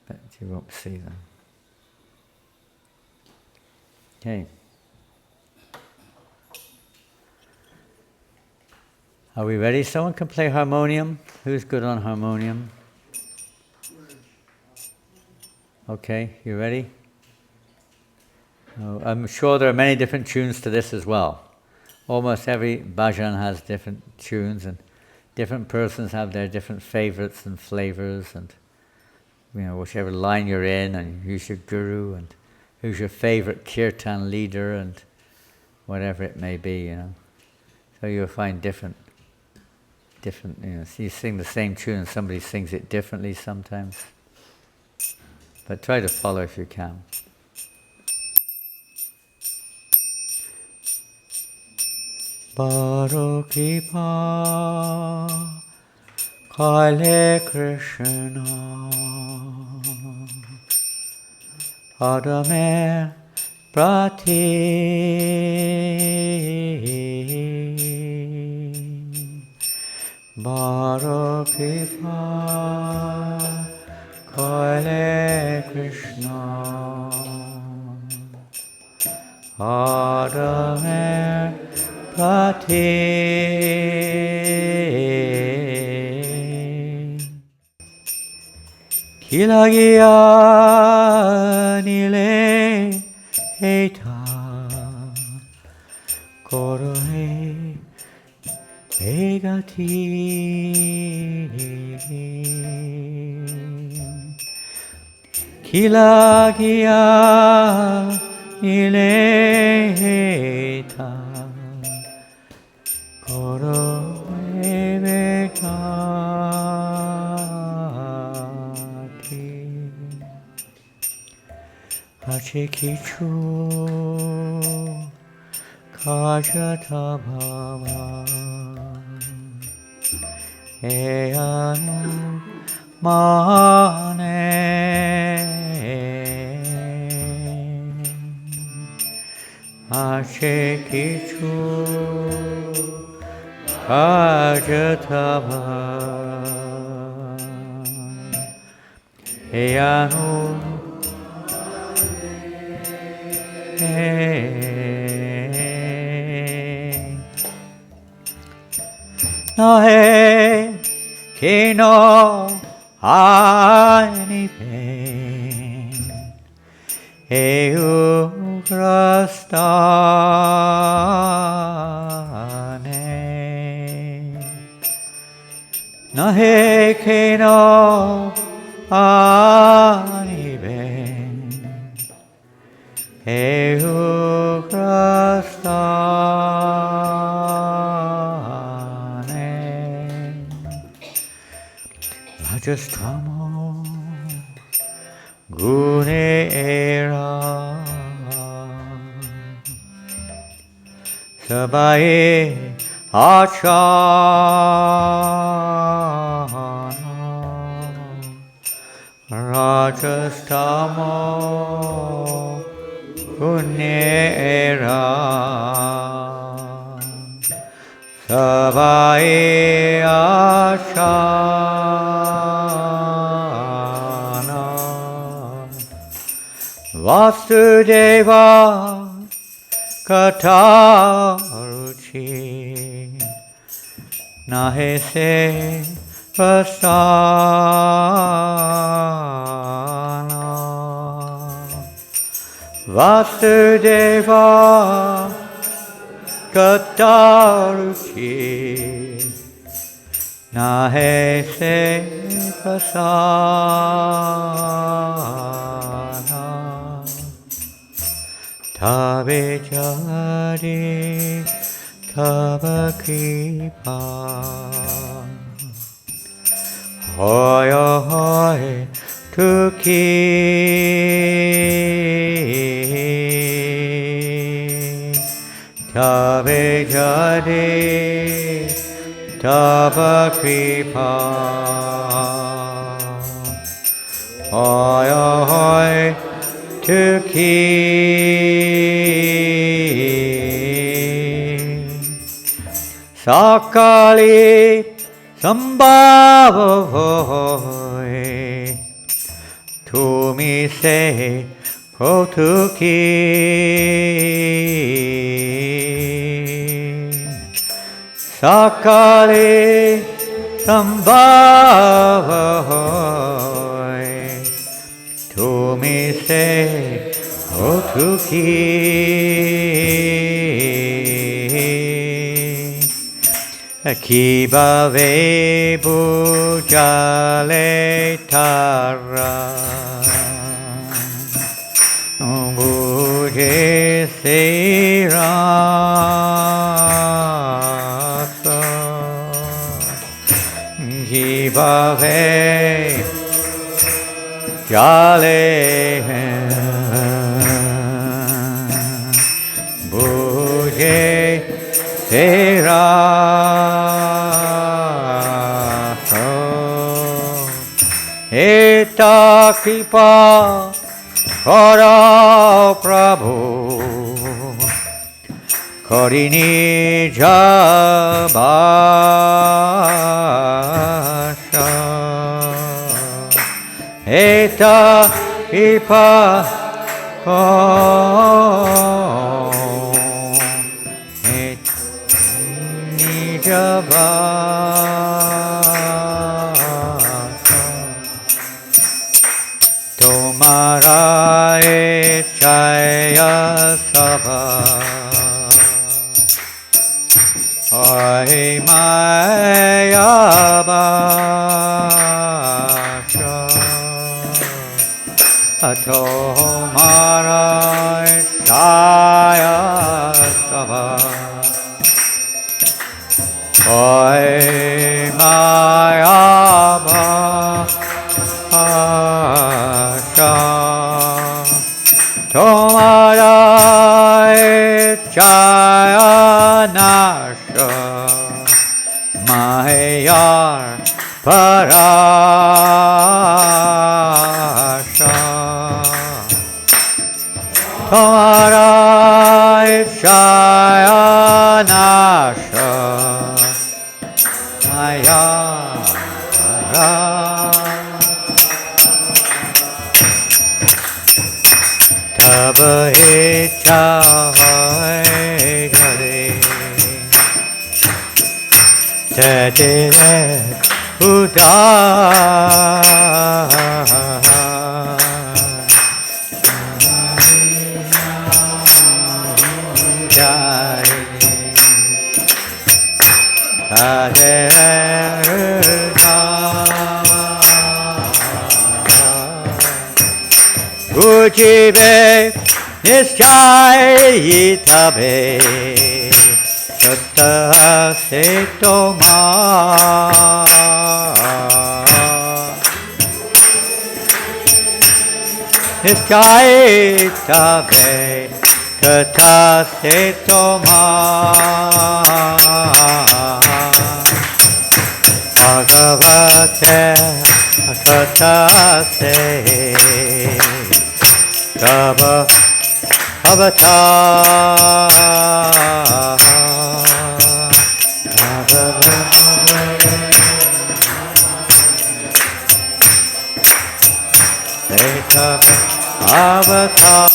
but you won't see them. Okay. Are we ready? Someone can play harmonium. Who's good on harmonium? Okay, you ready? Oh, I'm sure there are many different tunes to this as well. Almost every bhajan has different tunes, and different persons have their different favorites and flavors, and whichever line you're in, and who's your guru, and who's your favorite kirtan leader, and whatever it may be, So you'll find different. So you sing the same tune, and somebody sings it differently sometimes. But try to follow if you can. Baro Kripa Kale Krishna Adame Prati Baro Kripa Kale Krishna Adame Pati Hilagia nile eta korohe egati Hilagia nile eta korohe egati Hachikichu Kajata Bhava Eyanu Mane Hachikichu Kajata Bhava Eyanu Nahe kino ani pen eugrastane Nahe kino ani pen eugrastane Rajastamo Gune era Sabaye achana Rajastamo Gune era Sabaye achana Vasudeva Kataruchi Nahese Vasana Vasudeva Kataruchi Nahese Vasana Tabe jari taba kripa Hoy hoy tuki Tabe jari taba kripa Hoy hoy tuki Sakali sambhavoy Tumi se kotuki Sakali sambhavoy Tumi se kotuki Kibave bujale tara Buje sirasa Kibave jale buje sirasa Eta kripa kara Prabhu Karini jabasha Eta kripa Marai Chaya Sabha Oi Maya Basha Ato Marai Chaya Sabha Oi Maya Basha Tomarai Chaya Nasha Mayar Parasha Tomarai Chaya Nasha Mayar Parasha Tab icha hai gare Tadire Ujibe Nischai Tabe Sutta Setoma Nischai Tabe Sutta Setoma Bhagavate Sutta Se Kava Avatar Avatar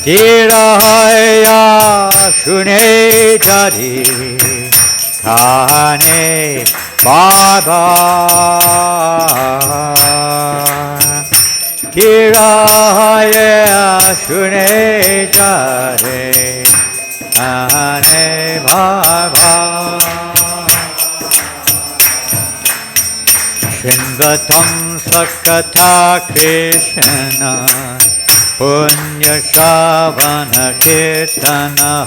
Tirahaya Shune Jari Kahane Baba Tirahaya Shune Jare Kahane Baba Shinvatam Sakata Krishna Punya Shavana Kirtana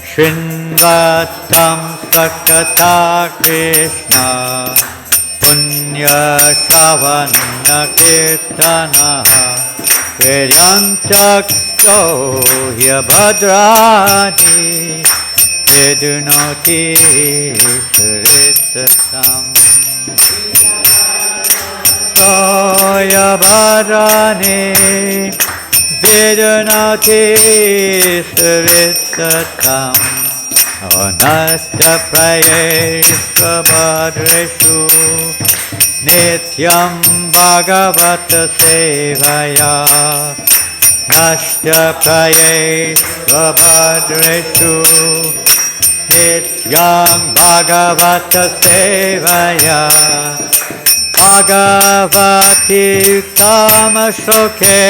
Shinvatam Sakata Krishna Punya Shavana Kirtana Vedyantaksto Yabhadrani Vidunoti Surisatam Yabhadrani Vidunoti Surisatam Anasta Prayeshva Bhadreshu Nityam Bhagavata Sevaya Nashta Prayeshva Bhadreshu Nityam Bhagavata Sevaya Bhagavati Kamashoke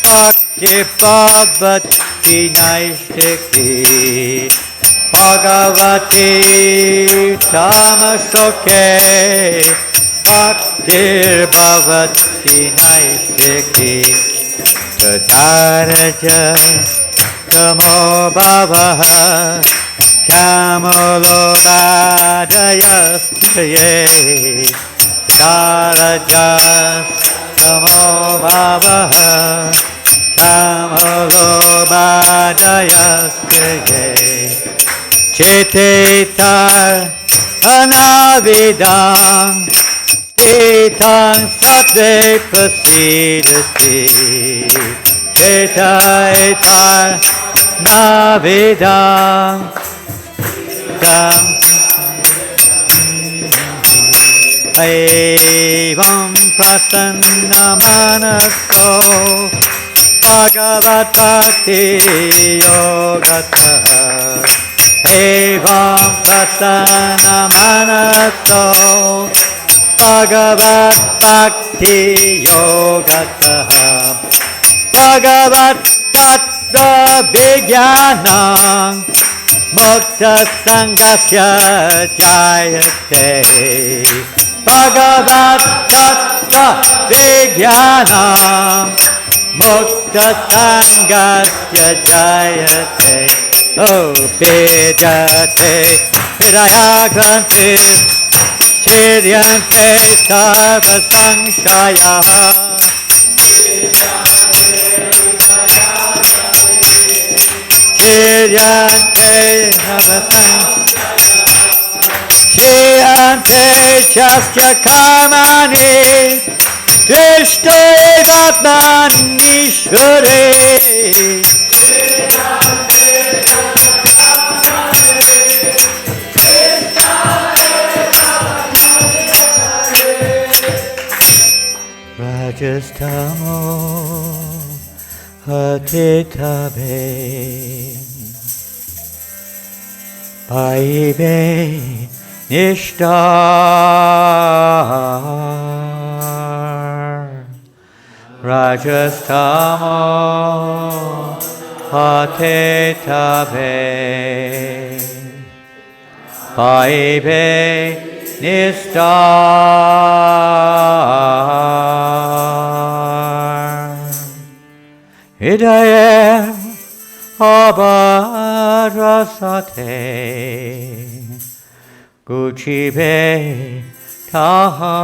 Bhakti Bhavati Naistiki Bhagavati Tamasoke Bhakti Bhavati Naistiki Tadaraja Kamo Bhavaha Kamolo Bhadayastaye Tadaraja Kamo Bhavaha Kamolo Bhadayastaye Chetetar Anavidam Titan Sattve Prasidati Chetetar Navidam Evam Prasanna Manaso Bhagavat Bhakti Yogata Evam Prasanna Manaso Bhagavat Bhakti Yogasaha Bhagavat Tattva Vijnanam Mukta Sangasya Jayate Bhagavat Tattva Vijnanam Mukta Sangasya Jayate Oh Vedate Vidaya Granti Chiryante Sarva Sanshaya Chiryante Sarva Chiryante Chasya Kamani Drishta Evatmanishvare Rajastamo Hatitabe Paibe Nishtar Rajastamo Hatitabe Paibe Nistar Hidayah Abarasate Guchibe Taha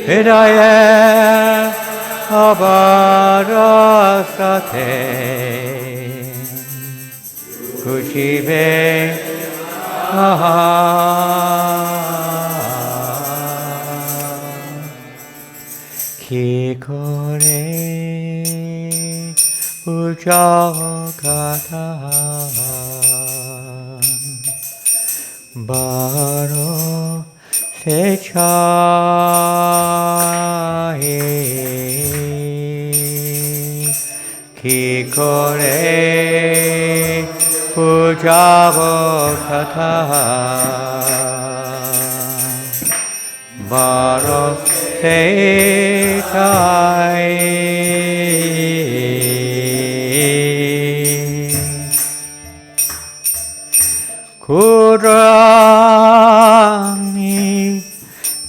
Hidayah Abarasate Kuchibe Kikore Ujagata Baro Sechaye Kikore Pujavokata Baro Setai Kudrami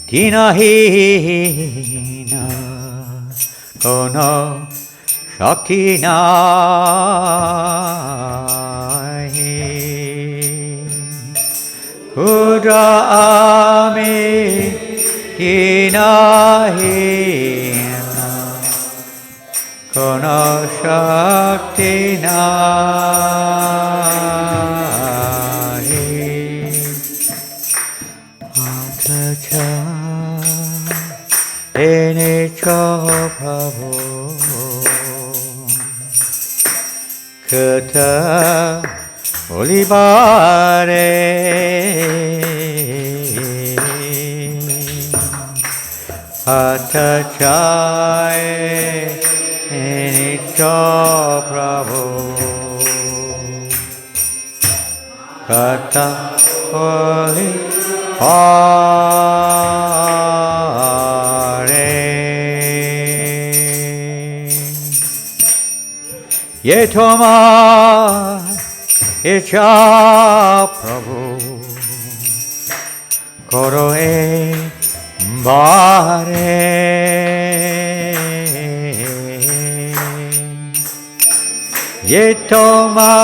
Dinahina Kono Shakti nahi Kudrami Dinahina Kono Shakti nahi Atacha Enicho Prabhu Kata Olivare Atachai Enicho Prabhu Kata Olivare Yetoma Icha Prabhu Koro e Bare Yetoma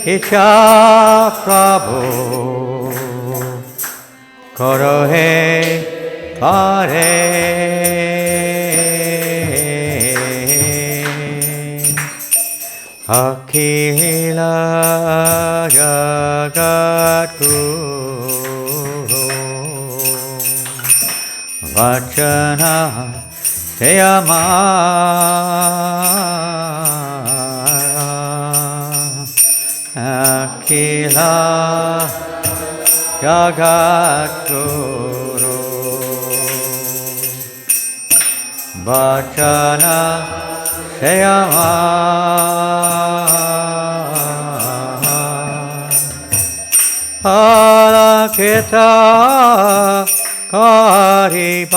Icha Prabhu Koro he Bare Akhila Jagat Guru Vachana Seyama Akhila Jagat Guru Vachana Seyama kita karibar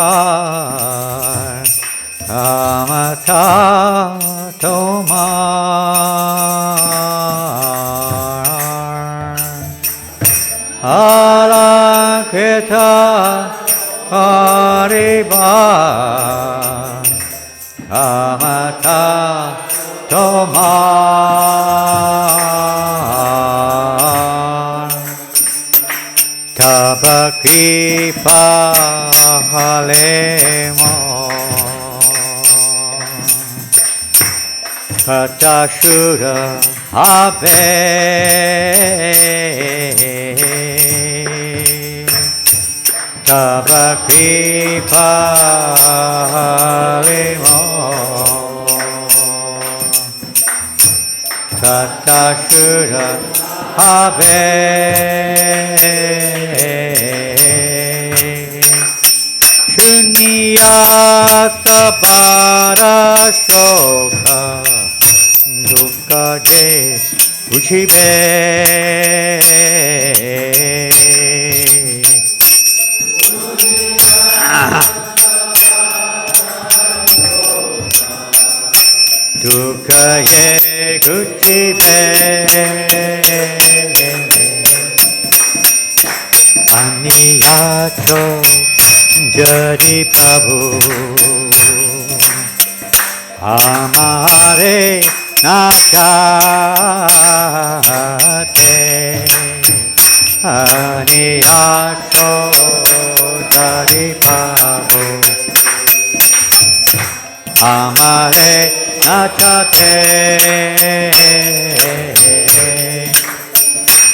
kamata tomar ala kita karibar kamata tomar tabakripa halemo Katashura Habe Tabakripa Halimo Katashura Habe Shunyata Parashoka Dukkha je uchibe Dukkha je uchibe Aniyato jadi Prabhu Amare Nakate Aniyato dari Prabhu Amare Nakate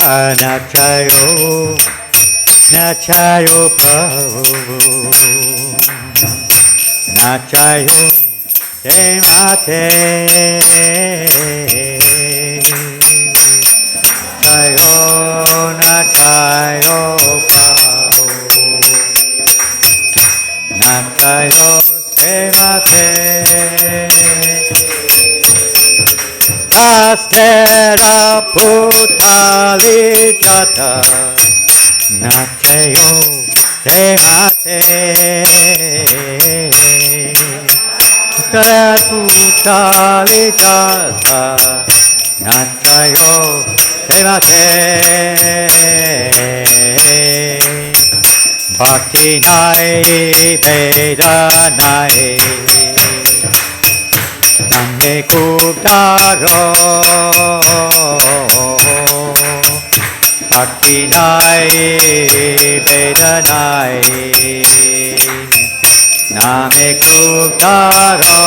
Anachayo Nachayo Prabhu Nachayo Mate Chayo Nachayo Prabhu Nachayo Mate Astera Putali Jata Nachayo Mate Putali Jata Nachayo Mate Bhakti Nai Veda Nai Name Kudaro Bhakti Nai Veda Nai Name Kudaro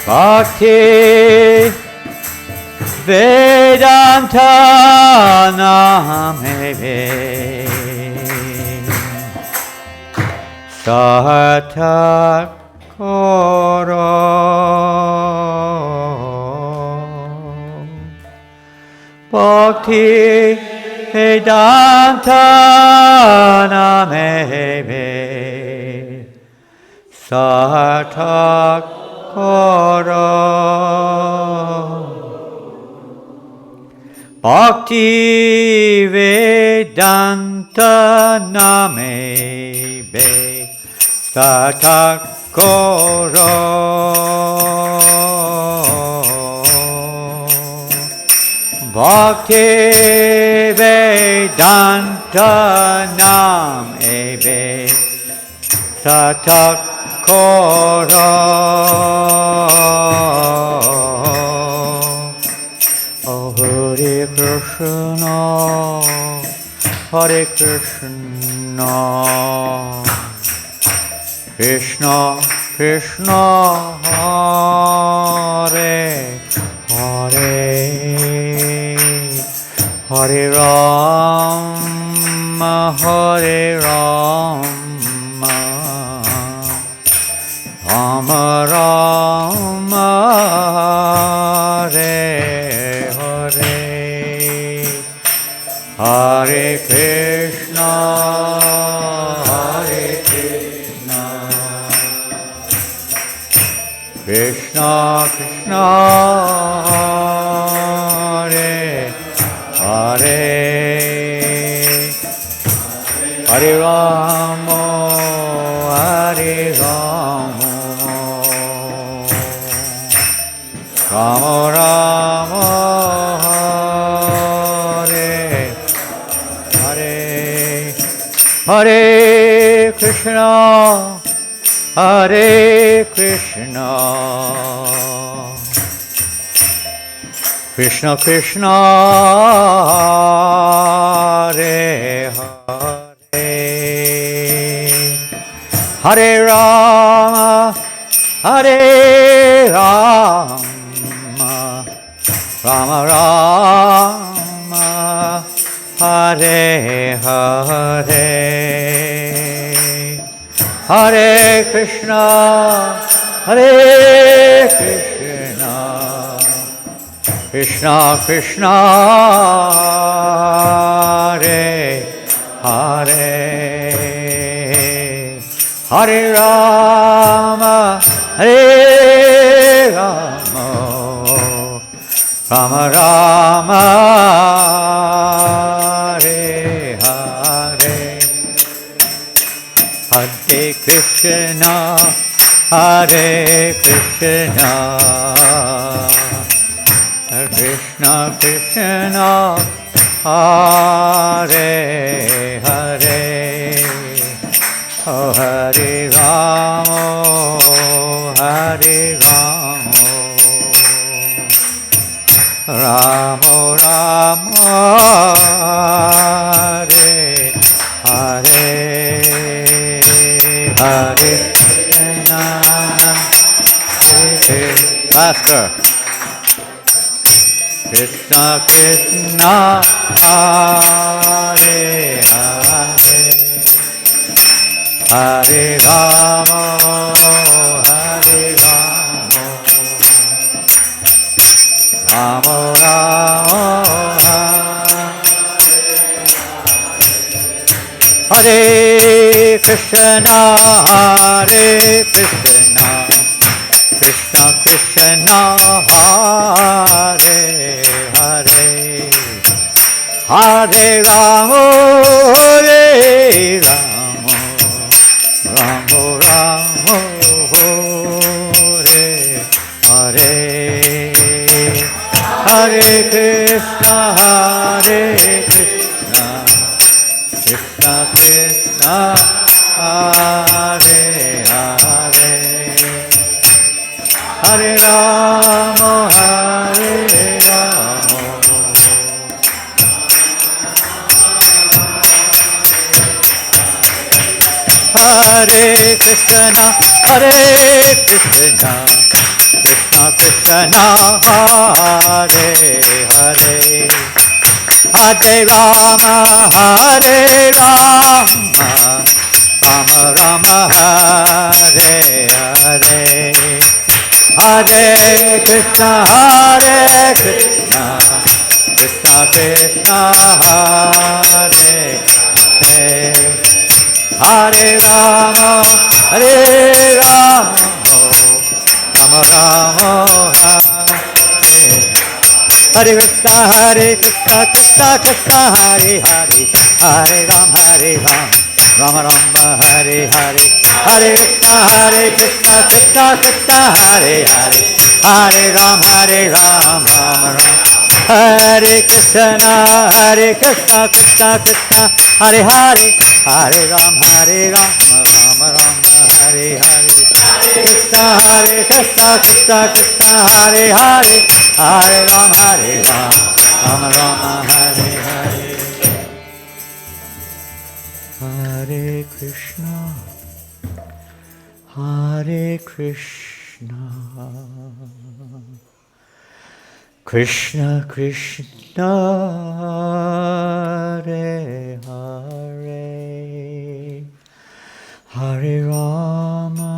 Bhakti Vedanta Name Sahatak Koro Bhakti Vedanta Name Sahatak Koro Bhakti Vedanta Name Sahatak Koro Bhakti Vedanta Name Sahatak Koro Oh Hare Krishna Hare Krishna Krishna Krishna Hare Hare Hare Rama Hare Rama Rama Rama Hare Hare Hare Krishna Hare Krishna Krishna Krishna Hare Hare Hare Rama, Hare Rama, Rama Rama, Hare Hare, Hare Krishna, Hare Krishna, Krishna Krishna, Hare Hare, Hare Rama, Hare Rama, Rama Rama, Hare Hare, Hare Krishna, Hare Krishna, Krishna Krishna, Hare Hare, Hare Rama, Hare Rama, Rama Rama, Hare Hare, Hare Krishna, Hare Krishna, Krishna Krishna, Hare Hare, oh Hare Rama, Hare Rama, Rama Rama, Hare Hare, Hare Krishna, faster. Krishna Krishna, Hare Hare, Hare Rama, Hare Rama, Rama Rama, Hare Krishna, Hare Krishna, Krishna Krishna, Hare Hare, Hare Rama, Hare Rama, Rama Rama, Hare Hare, Hare Krishna, Hare Krishna, Krishna Krishna, Hare Hare, Hare Rama, Hare Rama, Hare Krishna, Hare Krishna, Krishna Krishna, Hare Hare, Hare Rama, Hare Rama, Rama Rama, Hare Hare, Hare Krishna, Hare Krishna, Krishna Krishna, Hare Hare, Hare Rama, Hare Rama, Rama Rama, Hare Hare Krishna, Krishna Krishna, Hare Hare, Hare Rama, Rama Rama, Hare Hare, Hare Krishna, Krishna Krishna, Hare Hare, Hare Rama, Rama Rama, Hare Krishna, Krishna Krishna, Hare Hare, Hare Rama, Rama Rama, Hare Hare, Krishna, Krishna Krishna, Hare Hare, Hare Rama, Rama Rama, Hare Hare, Hare Krishna, Hare Krishna, Krishna Krishna, Hare Hare, Hare Rama,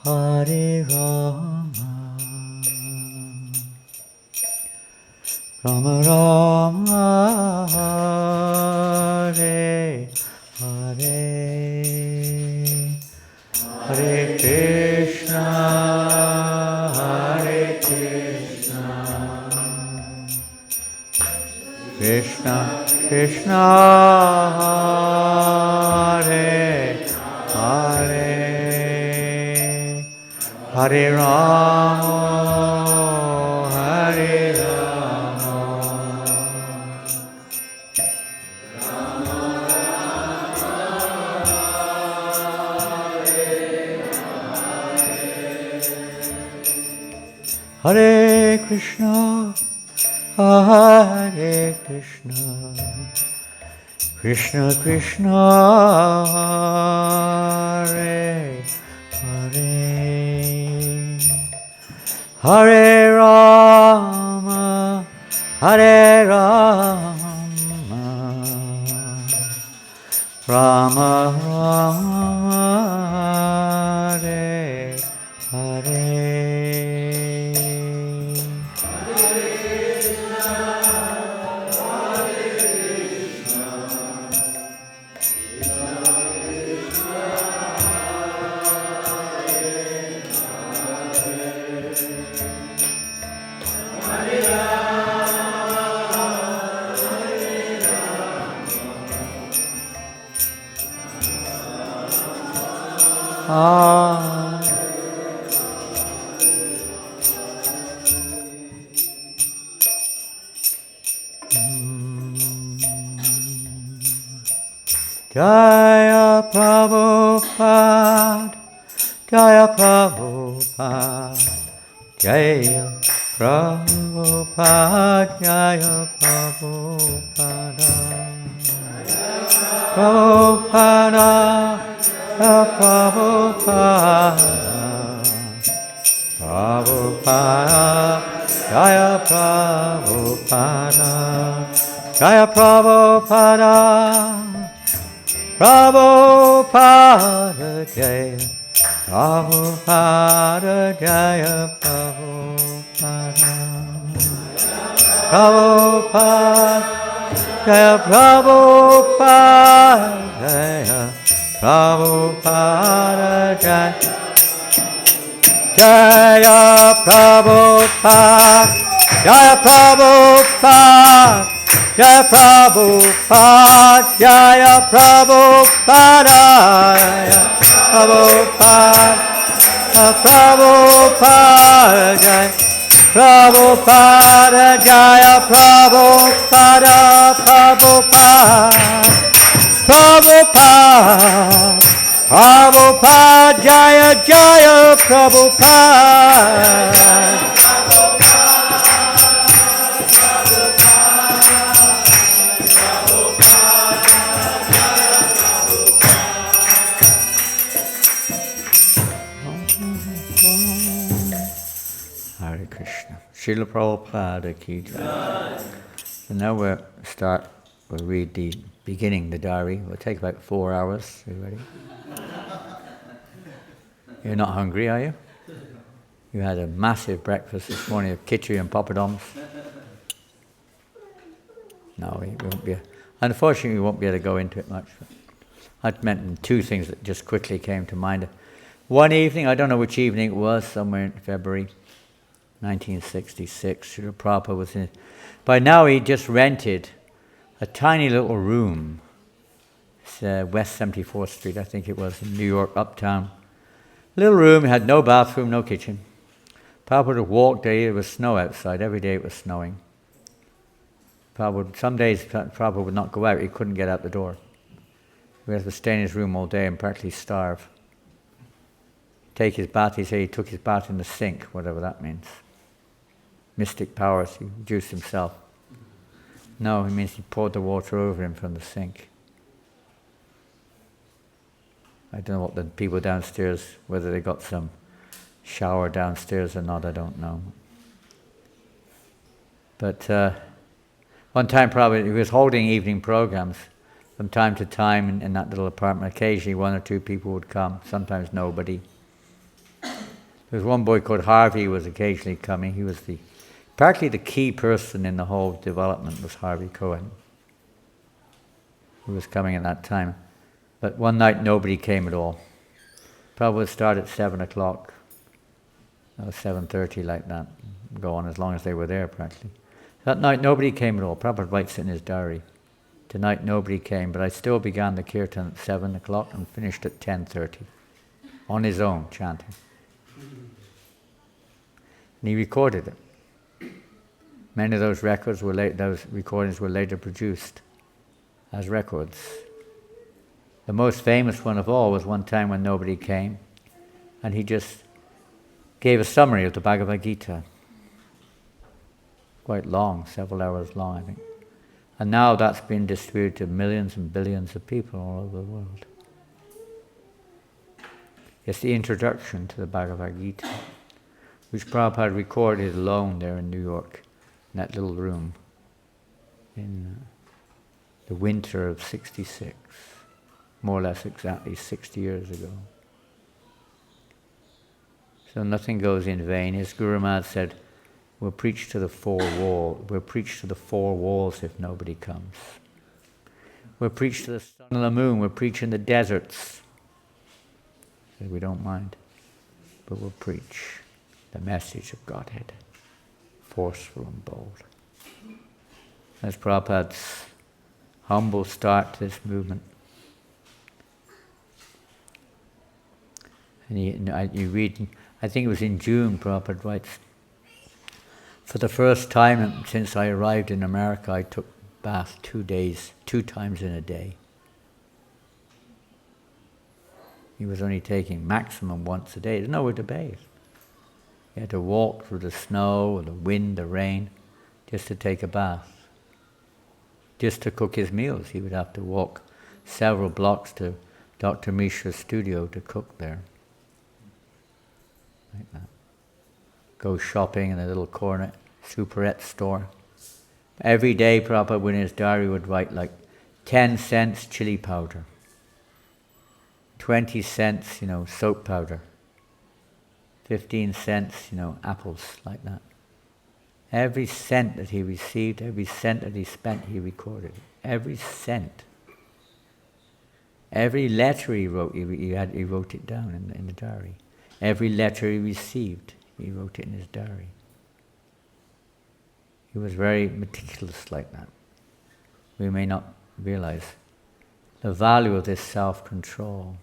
Hare Rama, Rama Rama, Hare Hare, Hare Krishna, Hare Krishna, Krishna Krishna Hare Hare Hare Rama Hare Rama Hare Krishna Hare Krishna Krishna Krishna Hare Hare Hare Rama Hare Rama Rama Rama Hare Hare Jaya Prabhupada, Jaya Prabhupada, Jaya Prabhupada, Jaya Prabhupada, Prabhupada, Jaya Prabhupada, Prabhupada, Jaya Prabhupada, Jaya Prabhupada. Prabhupada Jaya, Prabhupada Jaya, Prabhupada, Prabhupada Jaya, Prabhupada Jaya, Prabhupada Jaya, Jaya Prabhupada, Jaya Prabhupada. Jaya Prabhupada, Jaya Prabhupada, Jaya Prabhupada, Jaya Prabhupada, Jaya Prabhupada, Jaya Prabhupada, Prabhupada, Prabhupada, Jaya Jaya Prabhupada. Hare Krishna. Srila Prabhupada ki jai. So now we'll read the beginning, the diary. It'll take about 4 hours. Are you ready? You're not hungry, are you? You had a massive breakfast this morning of khichdi and papadoms. No, we won't be. Unfortunately, we won't be able to go into it much. I'd mention 2 things that just quickly came to mind. One evening, I don't know which evening it was, somewhere in February 1966, Srila Prabhupada was in. By now, he just rented a tiny little room. It's West 74th Street, I think it was, in New York, uptown. Little room, had no bathroom, no kitchen. Prabhupada walked there, it was snow outside, every day it was snowing. Some days Prabhupada would not go out, he couldn't get out the door. He had to stay in his room all day and practically starve. Take his bath, he said he took his bath in the sink, whatever that means. Mystic powers, he juiced himself. No, it means he poured the water over him from the sink. I don't know what the people downstairs, whether they got some shower downstairs or not, I don't know. But one time probably he was holding evening programs from time to time in that little apartment. Occasionally 1 or 2 people would come, sometimes nobody. There was one boy called Harvey who was occasionally coming. He was practically the key person in the whole development was Harvey Cohen, who was coming at that time. But one night nobody came at all. Probably would start at 7 o'clock, 7:30 like that, go on as long as they were there practically. That night nobody came at all. Prabhupada writes it in his diary. Tonight nobody came, but I still began the kirtan at 7 o'clock and finished at 10:30 on his own, chanting. And he recorded it. Many of those those recordings were later produced as records. The most famous one of all was one time when nobody came, and he just gave a summary of the Bhagavad Gita. Quite long, several hours long, I think. And now that's been distributed to millions and billions of people all over the world. It's the introduction to the Bhagavad Gita, which Prabhupada recorded alone there in New York, in that little room, in the winter of 66, more or less exactly 60 years ago. So nothing goes in vain. His Guru Maharaj said, we'll preach to the four walls if nobody comes. We'll preach to the sun and the moon, we'll preach in the deserts. So we don't mind, but we'll preach the message of Godhead, forceful and bold. That's Prabhupada's humble start to this movement. And you read, I think it was in June, Prabhupada writes, for the first time since I arrived in America, I took bath 2 times in a day. He was only taking maximum once a day. There's nowhere to bathe. He had to walk through the snow, the wind, the rain, just to take a bath. Just to cook his meals, he would have to walk several blocks to Dr. Mishra's studio to cook there. Like that. Go shopping in a little corner, superette store. Every day Prabhupada in his diary would write like 10 cents chili powder, 20 cents, soap powder, 15 cents, apples, like that. Every cent that he received, every cent that he spent, he recorded. Every cent. Every letter he wrote, he wrote it down in the diary. Every letter he received, he wrote it in his diary. He was very meticulous like that. We may not realize the value of this self-control.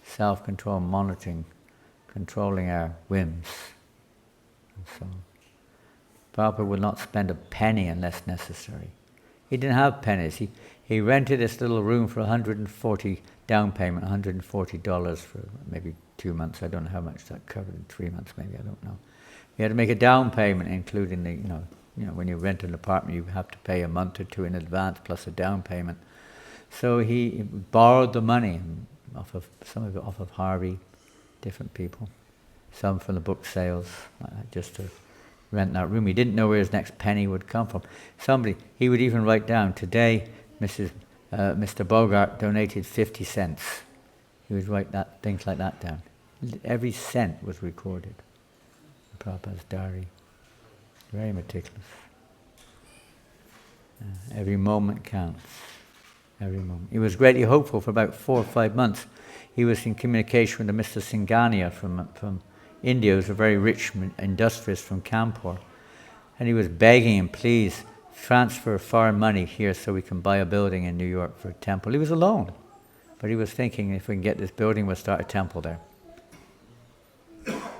Self-control, monitoring, controlling our whims, and so on. Prabhupada would not spend a penny unless necessary. He didn't have pennies. He rented this little room for $140 down payment, $140 for maybe 2 months. I don't know how much that covered in 3 months, maybe, I don't know. You had to make a down payment, including the, when you rent an apartment, you have to pay a month or two in advance plus a down payment. So he borrowed the money some of it off of Harvey, different people, some from the book sales, just to rent that room. He didn't know where his next penny would come from. He would even write down, today, Mr. Bogart donated 50 cents. He would write things like that down. Every cent was recorded in Prabhupada's diary. Very meticulous. Every moment counts. Every moment. He was greatly hopeful for about 4 or 5 months. He was in communication with Mr. Singhania from India, who was a very rich industrialist from Kanpur. And he was begging him, please, transfer foreign money here so we can buy a building in New York for a temple. He was alone. But he was thinking, if we can get this building, we'll start a temple there.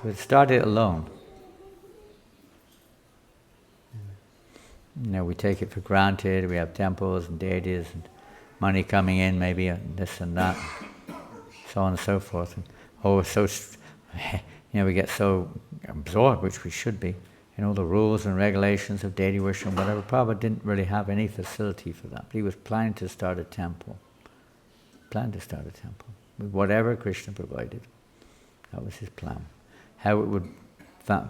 We'll start it alone. We take it for granted. We have temples and deities and money coming in, maybe, and this and that, so on and so forth. And we get so absorbed, which we should be, in all the rules and regulations of deity worship and whatever. Prabhupada didn't really have any facility for that. But he was planning to start a temple. With whatever Krishna provided. That was his plan. How it would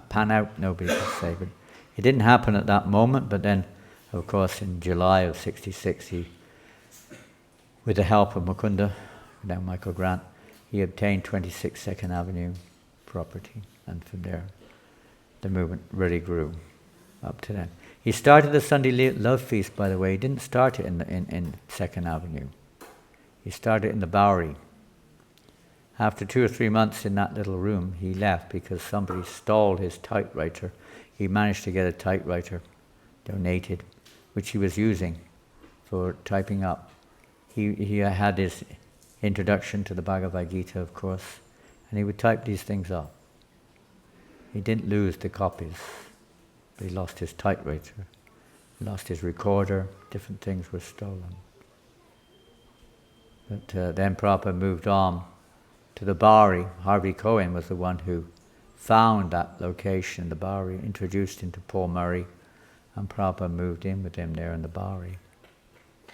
pan out, nobody could say. But it didn't happen at that moment, but then, of course, in July of 66, with the help of Mukunda, now Michael Grant, he obtained 26 Second Avenue property, and from there the movement really grew up to then. He started the Sunday Love Feast, by the way. He didn't start it in Second Avenue. He started in the Bowery. After 2 or 3 months in that little room, he left because somebody stole his typewriter. He managed to get a typewriter donated, which he was using for typing up. He had his introduction to the Bhagavad Gita, of course, and he would type these things up. He didn't lose the copies, but he lost his typewriter, he lost his recorder, different things were stolen. But then Prabhupada moved on to the Bari. Harvey Cohen was the one who found that location, the Bari, introduced him to Paul Murray, and Prabhupada moved in with him there in the Bari.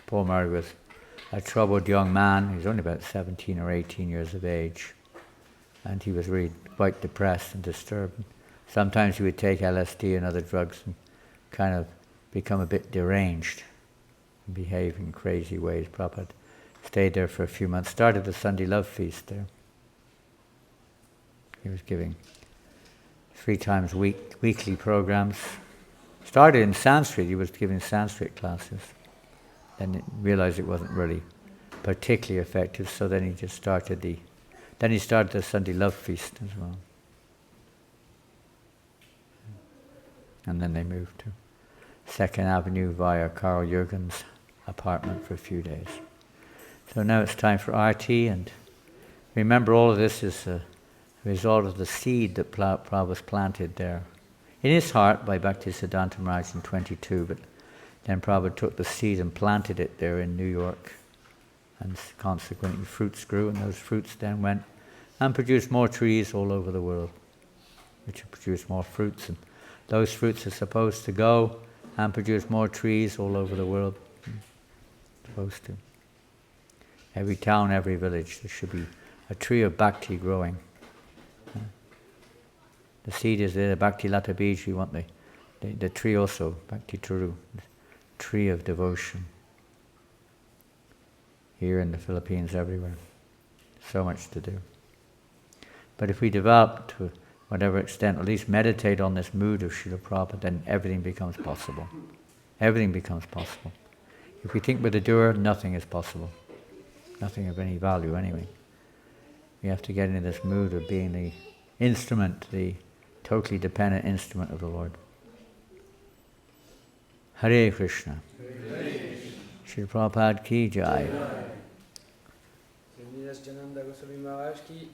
Paul Murray was a troubled young man. He was only about 17 or 18 years of age, and he was really quite depressed and disturbed. Sometimes he would take LSD and other drugs and kind of become a bit deranged and behave in crazy ways. Prabhupada stayed there for a few months, started the Sunday Love Feast there. He was giving 3 times weekly programs. Started in Sanskrit, he was giving Sanskrit classes. Then he realized it wasn't really particularly effective, so then he just started the Sunday Love Feast as well. And then they moved to 2nd Avenue via Carl Jurgen's apartment for a few days. So now it's time for RT, and remember all of this is a result of the seed that Prabhupada was planted there in his heart by Bhaktisiddhanta Maharaj in 22, but then Prabhupada took the seed and planted it there in New York, and consequently fruits grew, and those fruits then went and produced more trees all over the world, which produced more fruits, and those fruits are supposed to go and produce more trees all over the world. Supposed to. Every town, every village, there should be a tree of bhakti growing. The seed is there, the bhakti lata bij, we want the tree also, bhakti turu, the tree of devotion. Here in the Philippines, everywhere. So much to do. But if we develop to whatever extent, at least meditate on this mood of Srila Prabhupada, then everything becomes possible. Everything becomes possible. If we think we're the doer, nothing is possible. Nothing of any value anyway. We have to get into this mood of being the instrument, the totally dependent instrument of the Lord. Hare Krishna. Srila Prabhupada ki jai. Janananda Goswami Maharaj ki